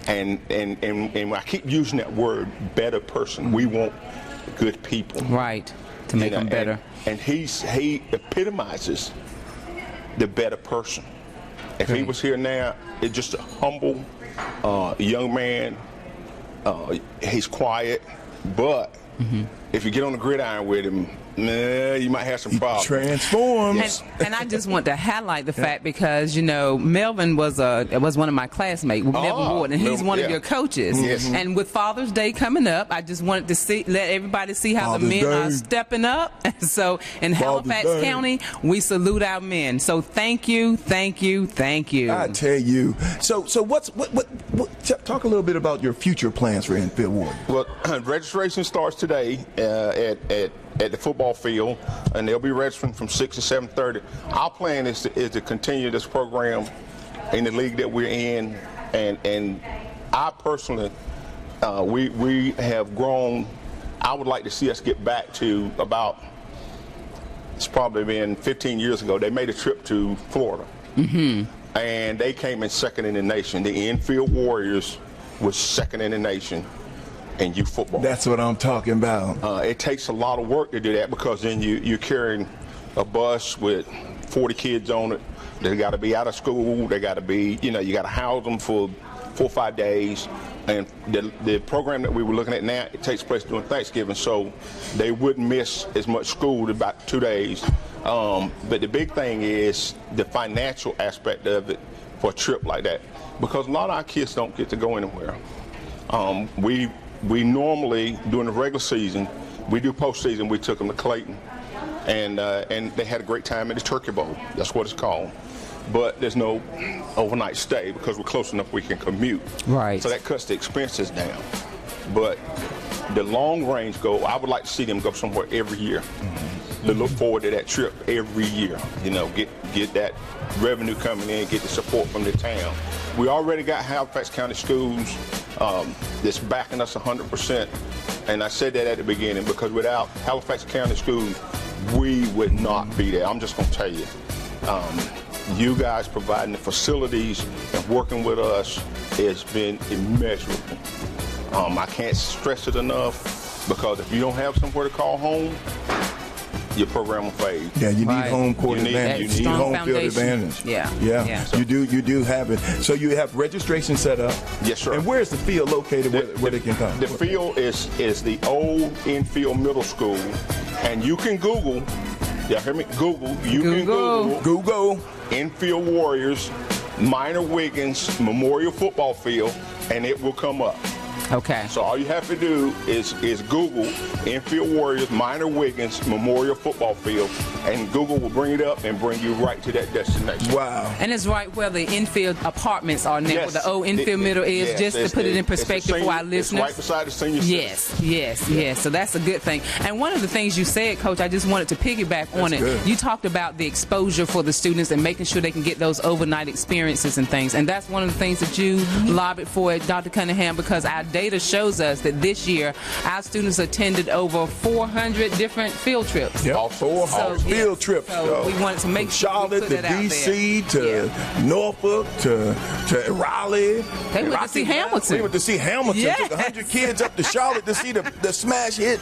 And I keep using that word, better person. We want good people, right, to make them better. And he epitomizes the better person. If he was here now, it's just a humble young man. He's quiet, but if you get on the gridiron with him, you might have some problems. Transforms. And I just want to highlight the fact because, you know, Melvin was one of my classmates, Melvin Ward, and he's one of your coaches. Yes. And with Father's Day coming up, I just wanted to let everybody see how Father's the men Day. are stepping up. So in Halifax County, we salute our men. So thank you, thank you, thank you. I tell you. So what talk a little bit about your future plans for Enfield Ward. Well, registration starts today at the football field, and they'll be registering from 6 to 7:30. Our plan is to continue this program in the league that we're in, and I personally, we have grown. I would like to see us get back to about, it's probably been 15 years ago, they made a trip to Florida. And they came in second in the nation. The Enfield Warriors was second in the nation in youth football. That's what I'm talking about. It takes a lot of work to do that, because then you're carrying a bus with 40 kids on it. They got to be out of school. They got to be, you got to house them for 4 or 5 days. And the program that we were looking at now, it takes place during Thanksgiving, so they wouldn't miss as much school, about 2 days. But the big thing is the financial aspect of it for a trip like that, because a lot of our kids don't get to go anywhere. We normally, during the regular season, we do postseason, we took them to Clayton, and they had a great time at the Turkey Bowl. That's what it's called. But there's no overnight stay because we're close enough we can commute. Right. So that cuts the expenses down. But the long range goal, I would like to see them go somewhere every year. To look forward to that trip every year. Get that revenue coming in, get the support from the town. We already got Halifax County Schools that's backing us 100%. And I said that at the beginning, because without Halifax County Schools, we would not be there. I'm just going to tell you. You guys providing the facilities and working with us has been immeasurable. I can't stress it enough, because if you don't have somewhere to call home, your program will fade. Yeah, you need home court advantage. You need home field advantage. Yeah. You do have it. So you have registration set up. Yes, sir. And where is the field located where they can come? The field is the old Enfield Middle School, and you can Google. Y'all hear me? Google. You can Google Enfield Warriors Minor Wiggins Memorial Football Field, and it will come up. Okay. So all you have to do is Google Enfield Warriors Minor Wiggins Memorial Football Field, and Google will bring it up and bring you right to that destination. Wow. And it's right where the Enfield apartments are now, where the old Enfield Middle is, just to put it in perspective for our listeners. It's right beside the senior center. Yes. So that's a good thing. And one of the things you said, Coach, I just wanted to piggyback on it. Good. You talked about the exposure for the students and making sure they can get those overnight experiences and things. And that's one of the things that you lobbied for at Dr. Cunningham, because our data shows us that this year our students attended over 400 different field trips. Yep. All 400 field trips. So we wanted to make sure Charlotte we to put that DC out to Norfolk to Raleigh. They went to see Hamilton. We went to see Hamilton. Yes. Took 100 kids up to Charlotte to see the smash hit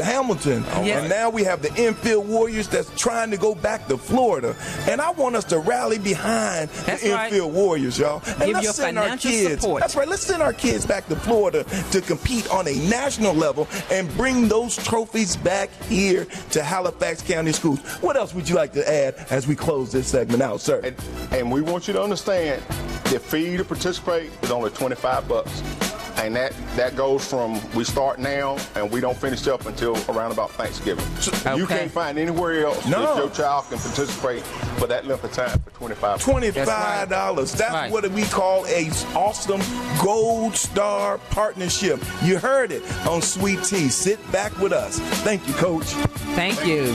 Hamilton. Yes. And now we have the Enfield Warriors that's trying to go back to Florida. And I want us to rally behind the Enfield Warriors, y'all. And Give let's your send our financial kids. support. That's right. Let's send our kids back to Florida to compete on a national level and bring those trophies back here to Halifax County Schools. What else would you like to add as we close this segment out, sir? And we want you to understand, the fee to participate is only $25. And that goes from, we start now and we don't finish up until around about Thanksgiving. So you can't find anywhere else if your child can participate for that length of time for $25. $25. That's what we call a awesome Gold Star partnership. You heard it on Sweet Tea. Sit back with us. Thank you, Coach. Thank you.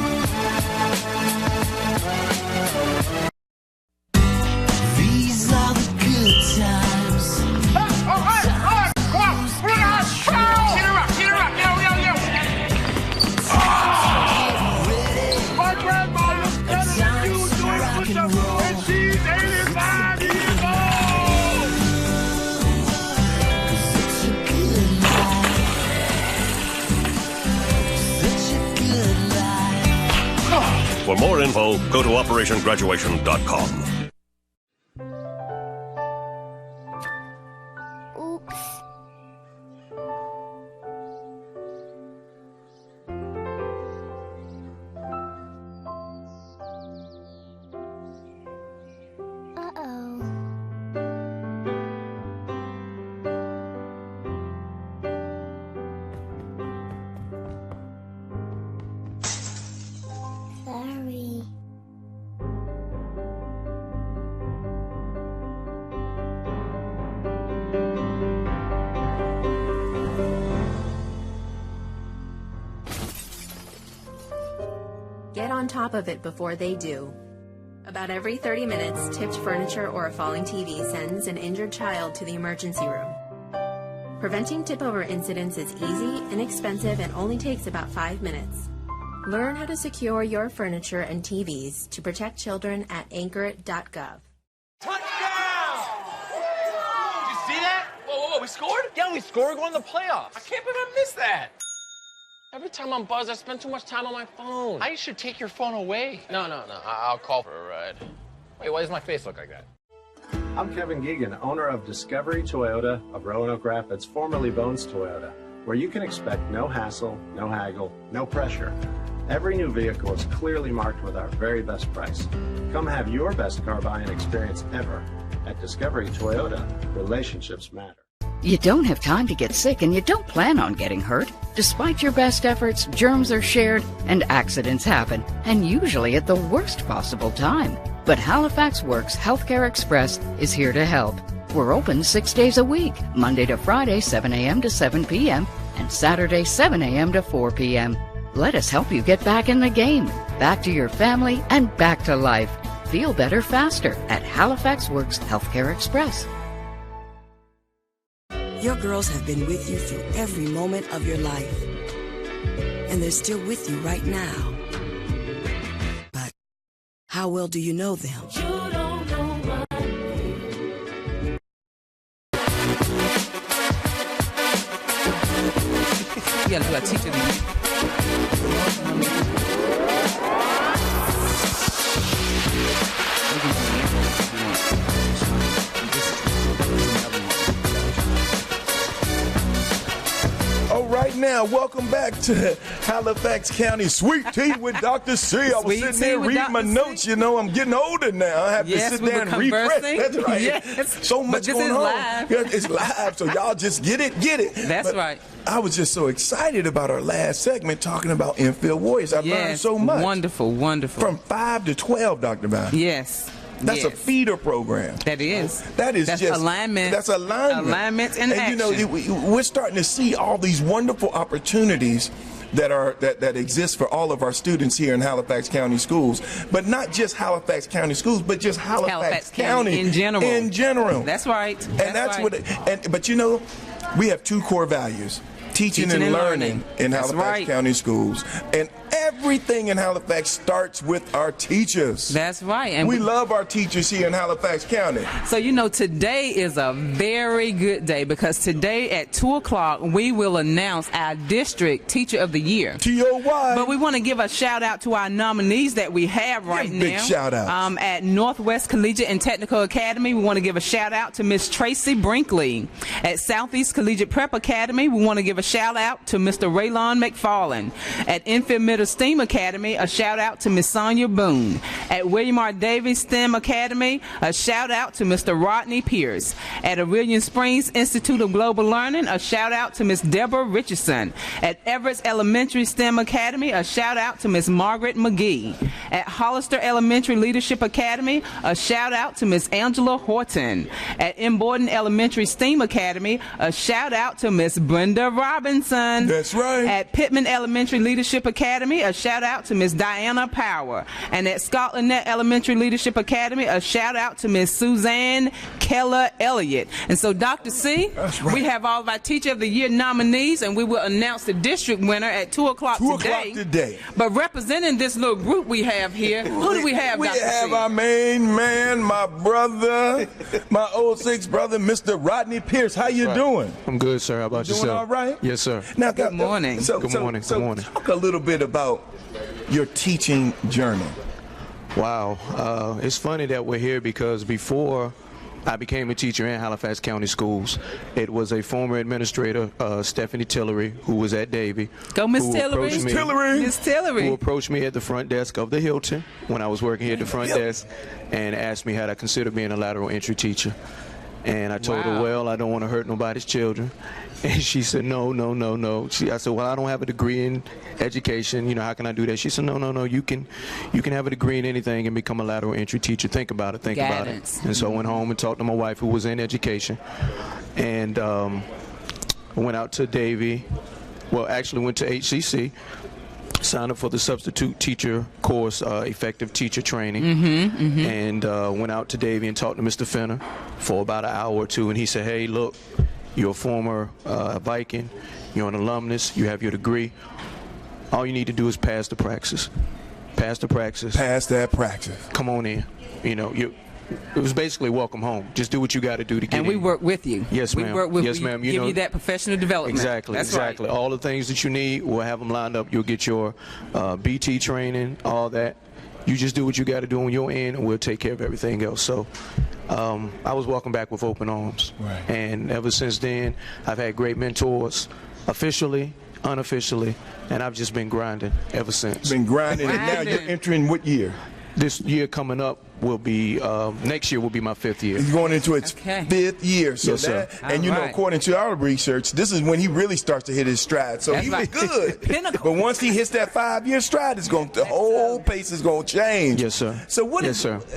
For more info, go to OperationGraduation.com. Oops. Uh-oh. Sorry. Get on top of it before they do. About every 30 minutes, tipped furniture or a falling TV sends an injured child to the emergency room. Preventing tip-over incidents is easy, inexpensive, and only takes about 5 minutes. Learn how to secure your furniture and TVs to protect children at anchorit.gov. Touchdown! Did you see that? Whoa, we scored? Yeah, we scored. We're going to the playoffs. I can't believe I missed that. Every time I'm buzzed, I spend too much time on my phone. I should take your phone away. No, I'll call for a ride. Wait, why does my face look like that? I'm Kevin Geegan, owner of Discovery Toyota of Roanoke Rapids, formerly Bones Toyota, where you can expect no hassle, no haggle, no pressure. Every new vehicle is clearly marked with our very best price. Come have your best car buying experience ever. At Discovery Toyota, relationships matter. You don't have time to get sick and you don't plan on getting hurt. Despite your best efforts, germs are shared and accidents happen, and usually at the worst possible time. But Halifax Works Healthcare Express is here to help. We're open 6 days a week, Monday to Friday, 7 a.m. to 7 p.m., and Saturday, 7 a.m. to 4 p.m. Let us help you get back in the game, back to your family, and back to life. Feel better faster at Halifax Works Healthcare Express. Your girls have been with you through every moment of your life. And they're still with you right now. But how well do you know them? You don't know what. You gotta do a teacher meeting. All right, now, welcome back to Halifax County Sweet Tea with Dr. C. I was Sweet sitting Tea there with reading my Dr. notes. You know, I'm getting older now. I have to sit there and refresh. conversing. That's right. Yes. So much But this going is on. live. Yeah, it's live, so y'all just get it. That's But right. I was just so excited about our last segment talking about infield warriors. I learned so much. Wonderful. From 5 to 12, Dr. Brown. Yes. That's a feeder program. That is. That's just alignment. That's alignment. Alignment and action. You know, we're starting to see all these wonderful opportunities that exist for all of our students here in Halifax County Schools, but not just Halifax County Schools, but just Halifax County in general. In general. That's right. But you know, we have two core values: teaching and learning in Halifax County Schools. And everything in Halifax starts with our teachers. That's right. And we love our teachers here in Halifax County. So, you know, today is a very good day because today at 2 o'clock we will announce our District Teacher of the Year. T-O-Y. But we want to give a shout out to our nominees that we have right now. Big shout out. At Northwest Collegiate and Technical Academy, we want to give a shout out to Miss Tracy Brinkley. At Southeast Collegiate Prep Academy, we want to give a shout out to Mr. Raylon McFarland. At Enfield Middle STEAM Academy, a shout out to Miss Sonia Boone. At William R. Davis STEM Academy, a shout out to Mr. Rodney Pierce. At Aurelian Springs Institute of Global Learning, a shout out to Miss Deborah Richardson. At Everett's Elementary STEM Academy, a shout out to Miss Margaret McGee. At Hollister Elementary Leadership Academy, a shout out to Miss Angela Horton. At M. Borden Elementary STEAM Academy, a shout out to Miss Brenda Robinson. That's right. At Pittman Elementary Leadership Academy, a shout out to Miss Diana Power. And at Scotland Net Elementary Leadership Academy, a shout out to Miss Suzanne Keller Elliott. And so, Dr. C, we have all of our Teacher of the Year nominees, and we will announce the district winner at 2 o'clock today. But representing this little group we have here, who do we have, Dr. C? We have our main man, my brother, my 06 brother, Mr. Rodney Pierce. How you doing? I'm good, sir. How about yourself? Doing all right? Yes, sir. Now, good morning. Good morning. Talk a little bit about your teaching journey? Wow. It's funny that we're here because before I became a teacher in Halifax County Schools, it was a former administrator, Stephanie Tillery, who was at Davie. Go, Miss Tillery. Miss Tillery. Who approached me at the front desk of the Hilton when I was working here at the front desk and asked me had I considered being a lateral entry teacher. And I told her, well, I don't want to hurt nobody's children. And she said, no. I said, well, I don't have a degree in education. You know, how can I do that? She said, no. You can have a degree in anything and become a lateral entry teacher. Think about it. And so I went home and talked to my wife, who was in education, and went out to Davie. Well, actually went to HCC. Signed up for the substitute teacher course, effective teacher training, and went out to Davie and talked to Mr. Fenner for about an hour or two. And he said, hey, look, you're a former Viking, you're an alumnus, you have your degree. All you need to do is pass the praxis. Pass that praxis. Come on in. You know, it was basically welcome home. Just do what you got to do to get in. And we work with you. Yes, ma'am. We work with yes, ma'am. Give you that professional development. Exactly. That's exactly. Right. All the things that you need, we'll have them lined up. You'll get your BT training, all that. You just do what you got to do on your end, and we'll take care of everything else. So I was welcomed back with open arms. Right. And ever since then, I've had great mentors, officially, unofficially, and I've just been grinding ever since. Been grinding, and now you're entering what year? This year coming up will be, next year will be my 5th year. He's going into its 5th year. So yes, sir. And you know, according to our research, this is when he really starts to hit his stride. So he was good. Pinnacle. But once he hits that 5-year stride, the whole pace is going to change. Yes, sir. So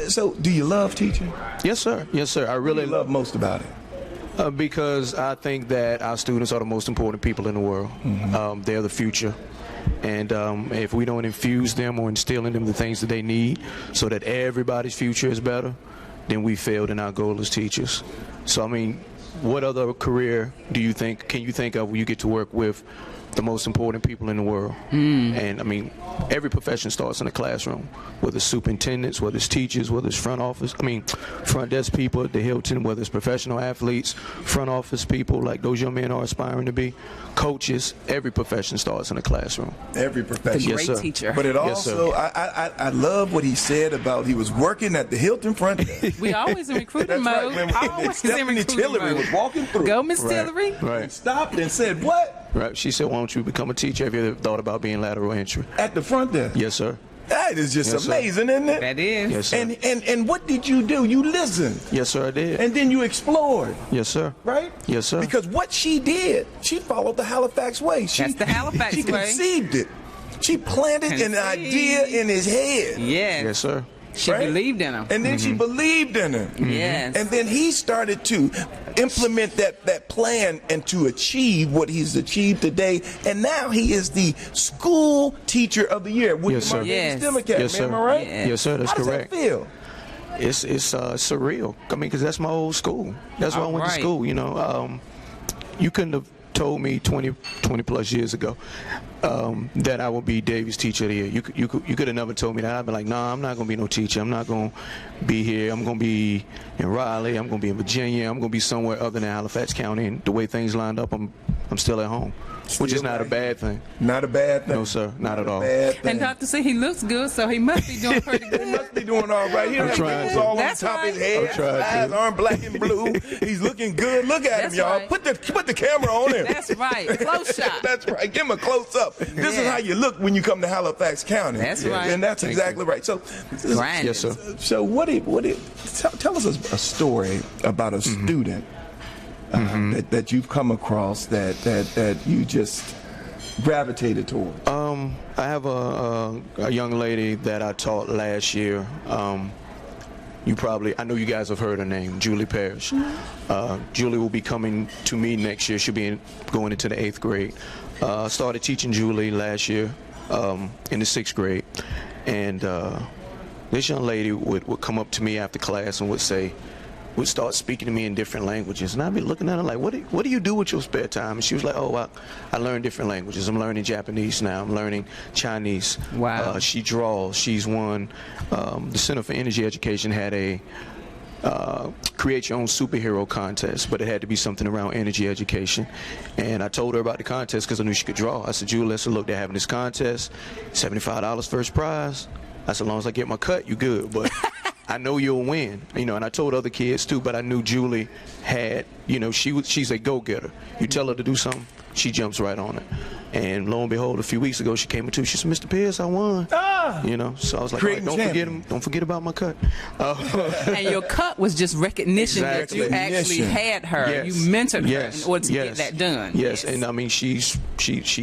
So do you love teaching? Yes, sir. Yes, sir. I really love most about it. Because I think that our students are the most important people in the world. They're the future. And if we don't infuse them or instill in them the things that they need so that everybody's future is better, then we failed in our goal as teachers. So, I mean, what other career can you think of where you get to work with the most important people in the world? And, I mean, every profession starts in a classroom, whether it's superintendents, whether it's teachers, whether it's front desk people at the Hilton, whether it's professional athletes, front office people like those young men are aspiring to be, coaches. Every profession starts in a classroom. Every profession. Yes, sir. Teacher. But it also, I love what he said about he was working at the Hilton front desk. We always in recruiting mode. Always in recruiting Tillery mode. was walking through. Go, Miss Tillery. Right. Stopped and said, what? Right. She said, why don't you become a teacher? Have you ever thought about being lateral entry? At the front desk? Yes, sir. That is just amazing, isn't it? That is. Yes, sir. And what did you do? You listened. Yes, sir, I did. And then you explored. Yes, sir. Right? Yes, sir. Because what she did, she followed the Halifax way. That's the Halifax way. She conceived it. She planted an idea in his head. Yes. Yes, sir. She believed in him. And then she believed in him. Yes. And then he started to implement that plan and to achieve what he's achieved today. And now he is the school teacher of the year. Yes, sir. Yes, sir. Am I right? Yes, sir. That's correct. How does that feel? It's surreal. I mean, because that's my old school. That's why I went to school. You know, you couldn't have told me 20 plus years ago that I would be Davies Teacher of the Year. You could have never told me that. I'd be like, nah, I'm not gonna be no teacher. I'm not gonna be here. I'm gonna be in Raleigh. I'm gonna be in Virginia. I'm gonna be somewhere other than Halifax County. And the way things lined up, I'm still at home. Which is not a bad thing. Not a bad thing. No, sir. Not at all. And Dr. C, he looks good, so he must be doing pretty good. He must be doing all right. I'm trying to. All on top of his head. His eyes aren't black and blue. He's looking good. Look at him, y'all. Right. Put the camera on him. That's right. Close shot. That's right. Give him a close up. This is how you look when you come to Halifax County. That's right. And that's exactly right. So, yes, sir. So tell us a story about a student that you've come across that you just gravitated toward. I have a young lady that I taught last year. I know you guys have heard her name, Julie Parrish. Julie will be coming to me next year. She'll be going into the 8th grade. I started teaching Julie last year in the 6th grade. And this young lady would come up to me after class and would start speaking to me in different languages. And I'd be looking at her like, what do you do with your spare time? And she was like, I learn different languages. I'm learning Japanese now. I'm learning Chinese. Wow. She draws. She's won, the Center for Energy Education had a create your own superhero contest, but it had to be something around energy education. And I told her about the contest because I knew she could draw. I said, Julie, I said, look, they're having this contest, $75 first prize. I said, as long as I get my cut, you good. But I know you'll win, you know. And I told other kids too, but I knew Julie had, you know, she's a go-getter. You tell her to do something, she jumps right on it. And lo and behold, a few weeks ago, she came to. She said, Mr. Pierce, I won. You know, so I was like, all right, don't forget about my cut. And your cut was just recognition that you actually had her. Yes. You mentored her in order to get that done. Yes, and I mean, she's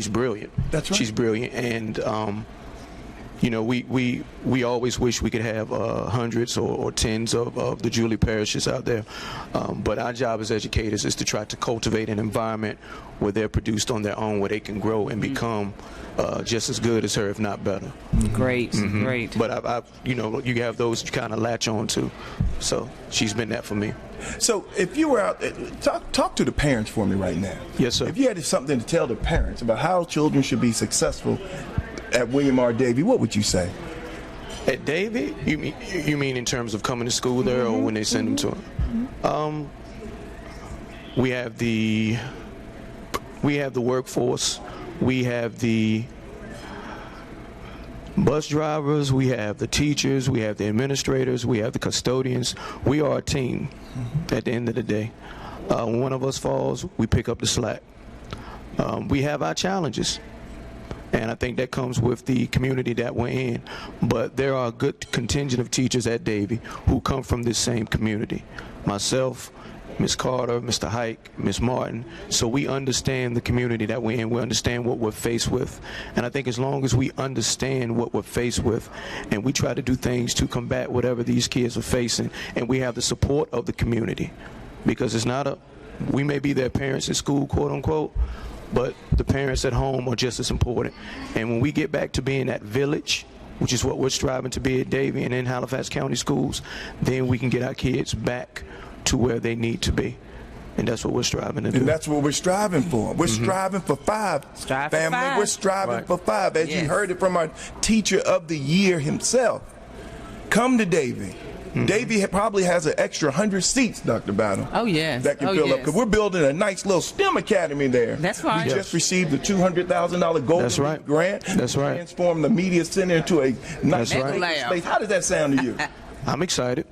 brilliant. That's right. She's brilliant, and you know, we always wish we could have hundreds or tens of the Julie Parishes out there, but our job as educators is to try to cultivate an environment where they're produced on their own, where they can grow and become just as good as her, if not better. Great, great. But I you know, you have those you kind of latch on to, so she's been that for me. So if you were out, talk to the parents for me right now. Yes, sir. If you had something to tell the parents about how children should be successful at William R. Davie, what would you say? At Davie, you mean in terms of coming to school there, or when they send them to him? We have the workforce, we have the bus drivers, we have the teachers, we have the administrators, we have the custodians. We are a team at the end of the day. When one of us falls, we pick up the slack. We have our challenges. And I think that comes with the community that we're in. But there are a good contingent of teachers at Davie who come from this same community. Myself, Ms. Carter, Mr. Hike, Ms. Martin. So we understand the community that we're in. We understand what we're faced with. And I think as long as we understand what we're faced with and we try to do things to combat whatever these kids are facing, and we have the support of the community, because it's not we may be their parents in school, quote unquote, but the parents at home are just as important. And when we get back to being that village, which is what we're striving to be at Davie and in Halifax County Schools, then we can get our kids back to where they need to be. And that's what we're striving to do. And that's what we're striving for. We're striving for 5. Family, we're striving for 5. As you heard it from our Teacher of the Year himself. Come to Davie. Davie probably has an extra 100 seats, Dr. Battle. Oh, yes. That can fill up. Because we're building a nice little STEM academy there. That's right. We just received the $200,000 Golden Leap grant. That's right. Transform the media center into a nice space. How does that sound to you? I'm excited.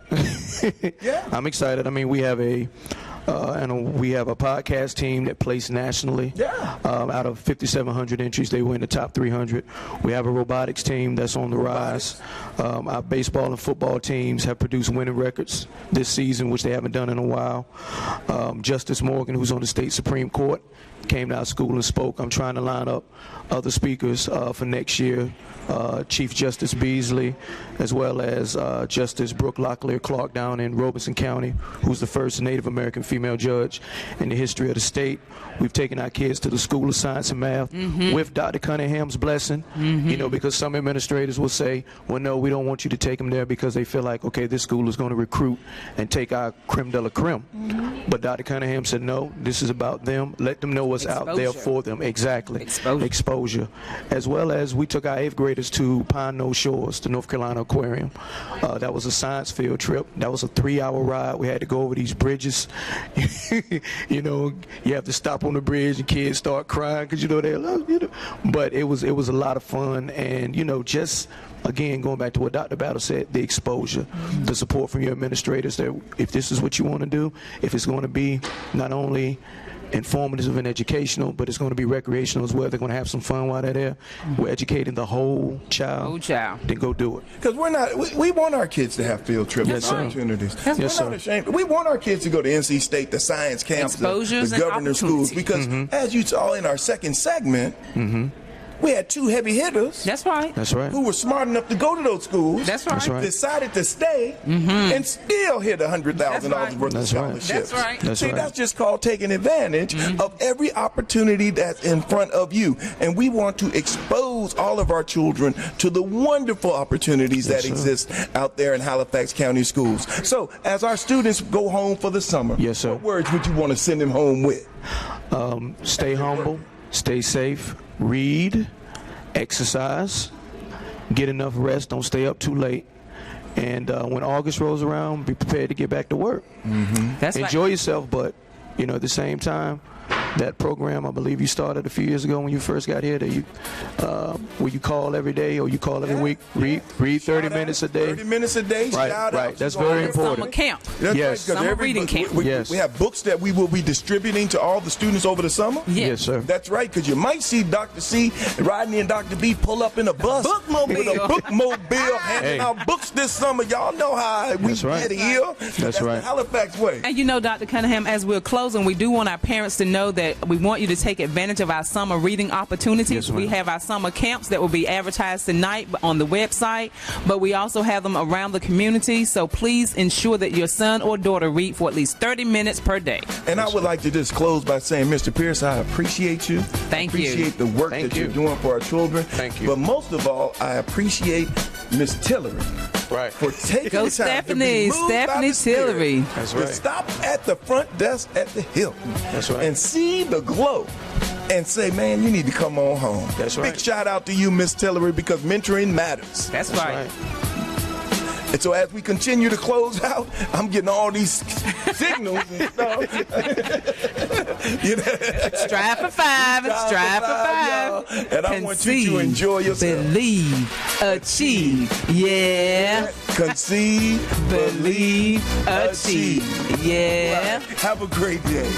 Yeah. I'm excited. I mean, we have a podcast team that plays nationally. Yeah. Out of 5,700 entries, they were in the top 300. We have a robotics team that's on the rise. Our baseball and football teams have produced winning records this season, which they haven't done in a while. Justice Morgan, who's on the state Supreme Court, came to our school and spoke. I'm trying to line up other speakers for next year. Chief Justice Beasley, as well as Justice Brooke Locklear Clark down in Robeson County, who's the first Native American female judge in the history of the state. We've taken our kids to the School of Science and Math with Dr. Cunningham's blessing, you know, because some administrators will say, well, no, we don't want you to take them there because they feel like, okay, this school is going to recruit and take our creme de la creme. But Dr. Cunningham said, no, this is about them. Let them know what's out there for them. Exactly. Exposure. As well as we took our 8th graders to Pine Knoll Shores, the North Carolina Aquarium. That was a science field trip. That was a 3-hour ride. We had to go over these bridges. You know, you have to stop on the bridge and kids start crying because, you know, they're, you know. But it was a lot of fun. And, you know, just again, going back to what Dr. Battle said, the exposure, the support from your administrators, that if this is what you want to do, if it's going to be not only informative and educational, but it's going to be recreational as well. They're going to have some fun while they're there. We're educating the whole child. Then go do it. Because we want our kids to have field trip opportunities. We're not ashamed. We want our kids to go to NC State, the science camps, the governor schools, because as you saw in our second segment, we had 2 heavy hitters. That's right. That's right. Who were smart enough to go to those schools. That's right. That's right. Decided to stay and still hit $100,000 worth of scholarships. That's right. That's just called taking advantage of every opportunity that's in front of you. And we want to expose all of our children to the wonderful opportunities that exist out there in Halifax County Schools. So as our students go home for the summer, what words would you want to send them home with? Stay humble, stay safe, read, exercise, get enough rest, don't stay up too late, And when August rolls around, be prepared to get back to work. That's Enjoy yourself, but at the same time, that program I believe you started a few years ago when you first got here, that you where you call every day or you call every week, read 30 minutes a day. 30 minutes a day. Right, shout right. out. That's very important. Summer camp. That's Yes. right, 'cause Summer reading camp. Yes. We have books that we will be distributing to all the students over the summer. Yes, sir. That's right, because you might see Dr. C, Rodney, and Dr. B pull up in a bus Bookmobile. with a bookmobile handing out books this summer. Y'all know how we That's right. get here. That's right. the Halifax way. And Dr. Cunningham, as we're closing, we do want our parents to know that we want you to take advantage of our summer reading opportunities. Yes, ma'am. We have our summer camps that will be advertised tonight on the website, but we also have them around the community. So please ensure that your son or daughter read for at least 30 minutes per day. And I would like to just close by saying, Mr. Pierce, I appreciate you. Thank you. Appreciate the work Thank that you. you're doing for our children. Thank you. But most of all, I appreciate Miss Tillery. Right. For taking Go the time Stephanie, to be moved by Stephanie the Spirit, Tillery. That's to right. stop at the front desk at the Hilton. That's right. And see the glow and say, man, you need to come on home. That's Big right. shout out to you, Miss Tillery, because mentoring matters. That's right. And so as we continue to close out, I'm getting all these signals and stuff. Strive for five. Strive for five. y'all. And I want you to enjoy yourself. Believe. Achieve. Yeah. Conceive, Believe. Achieve. Yeah. Have a great day.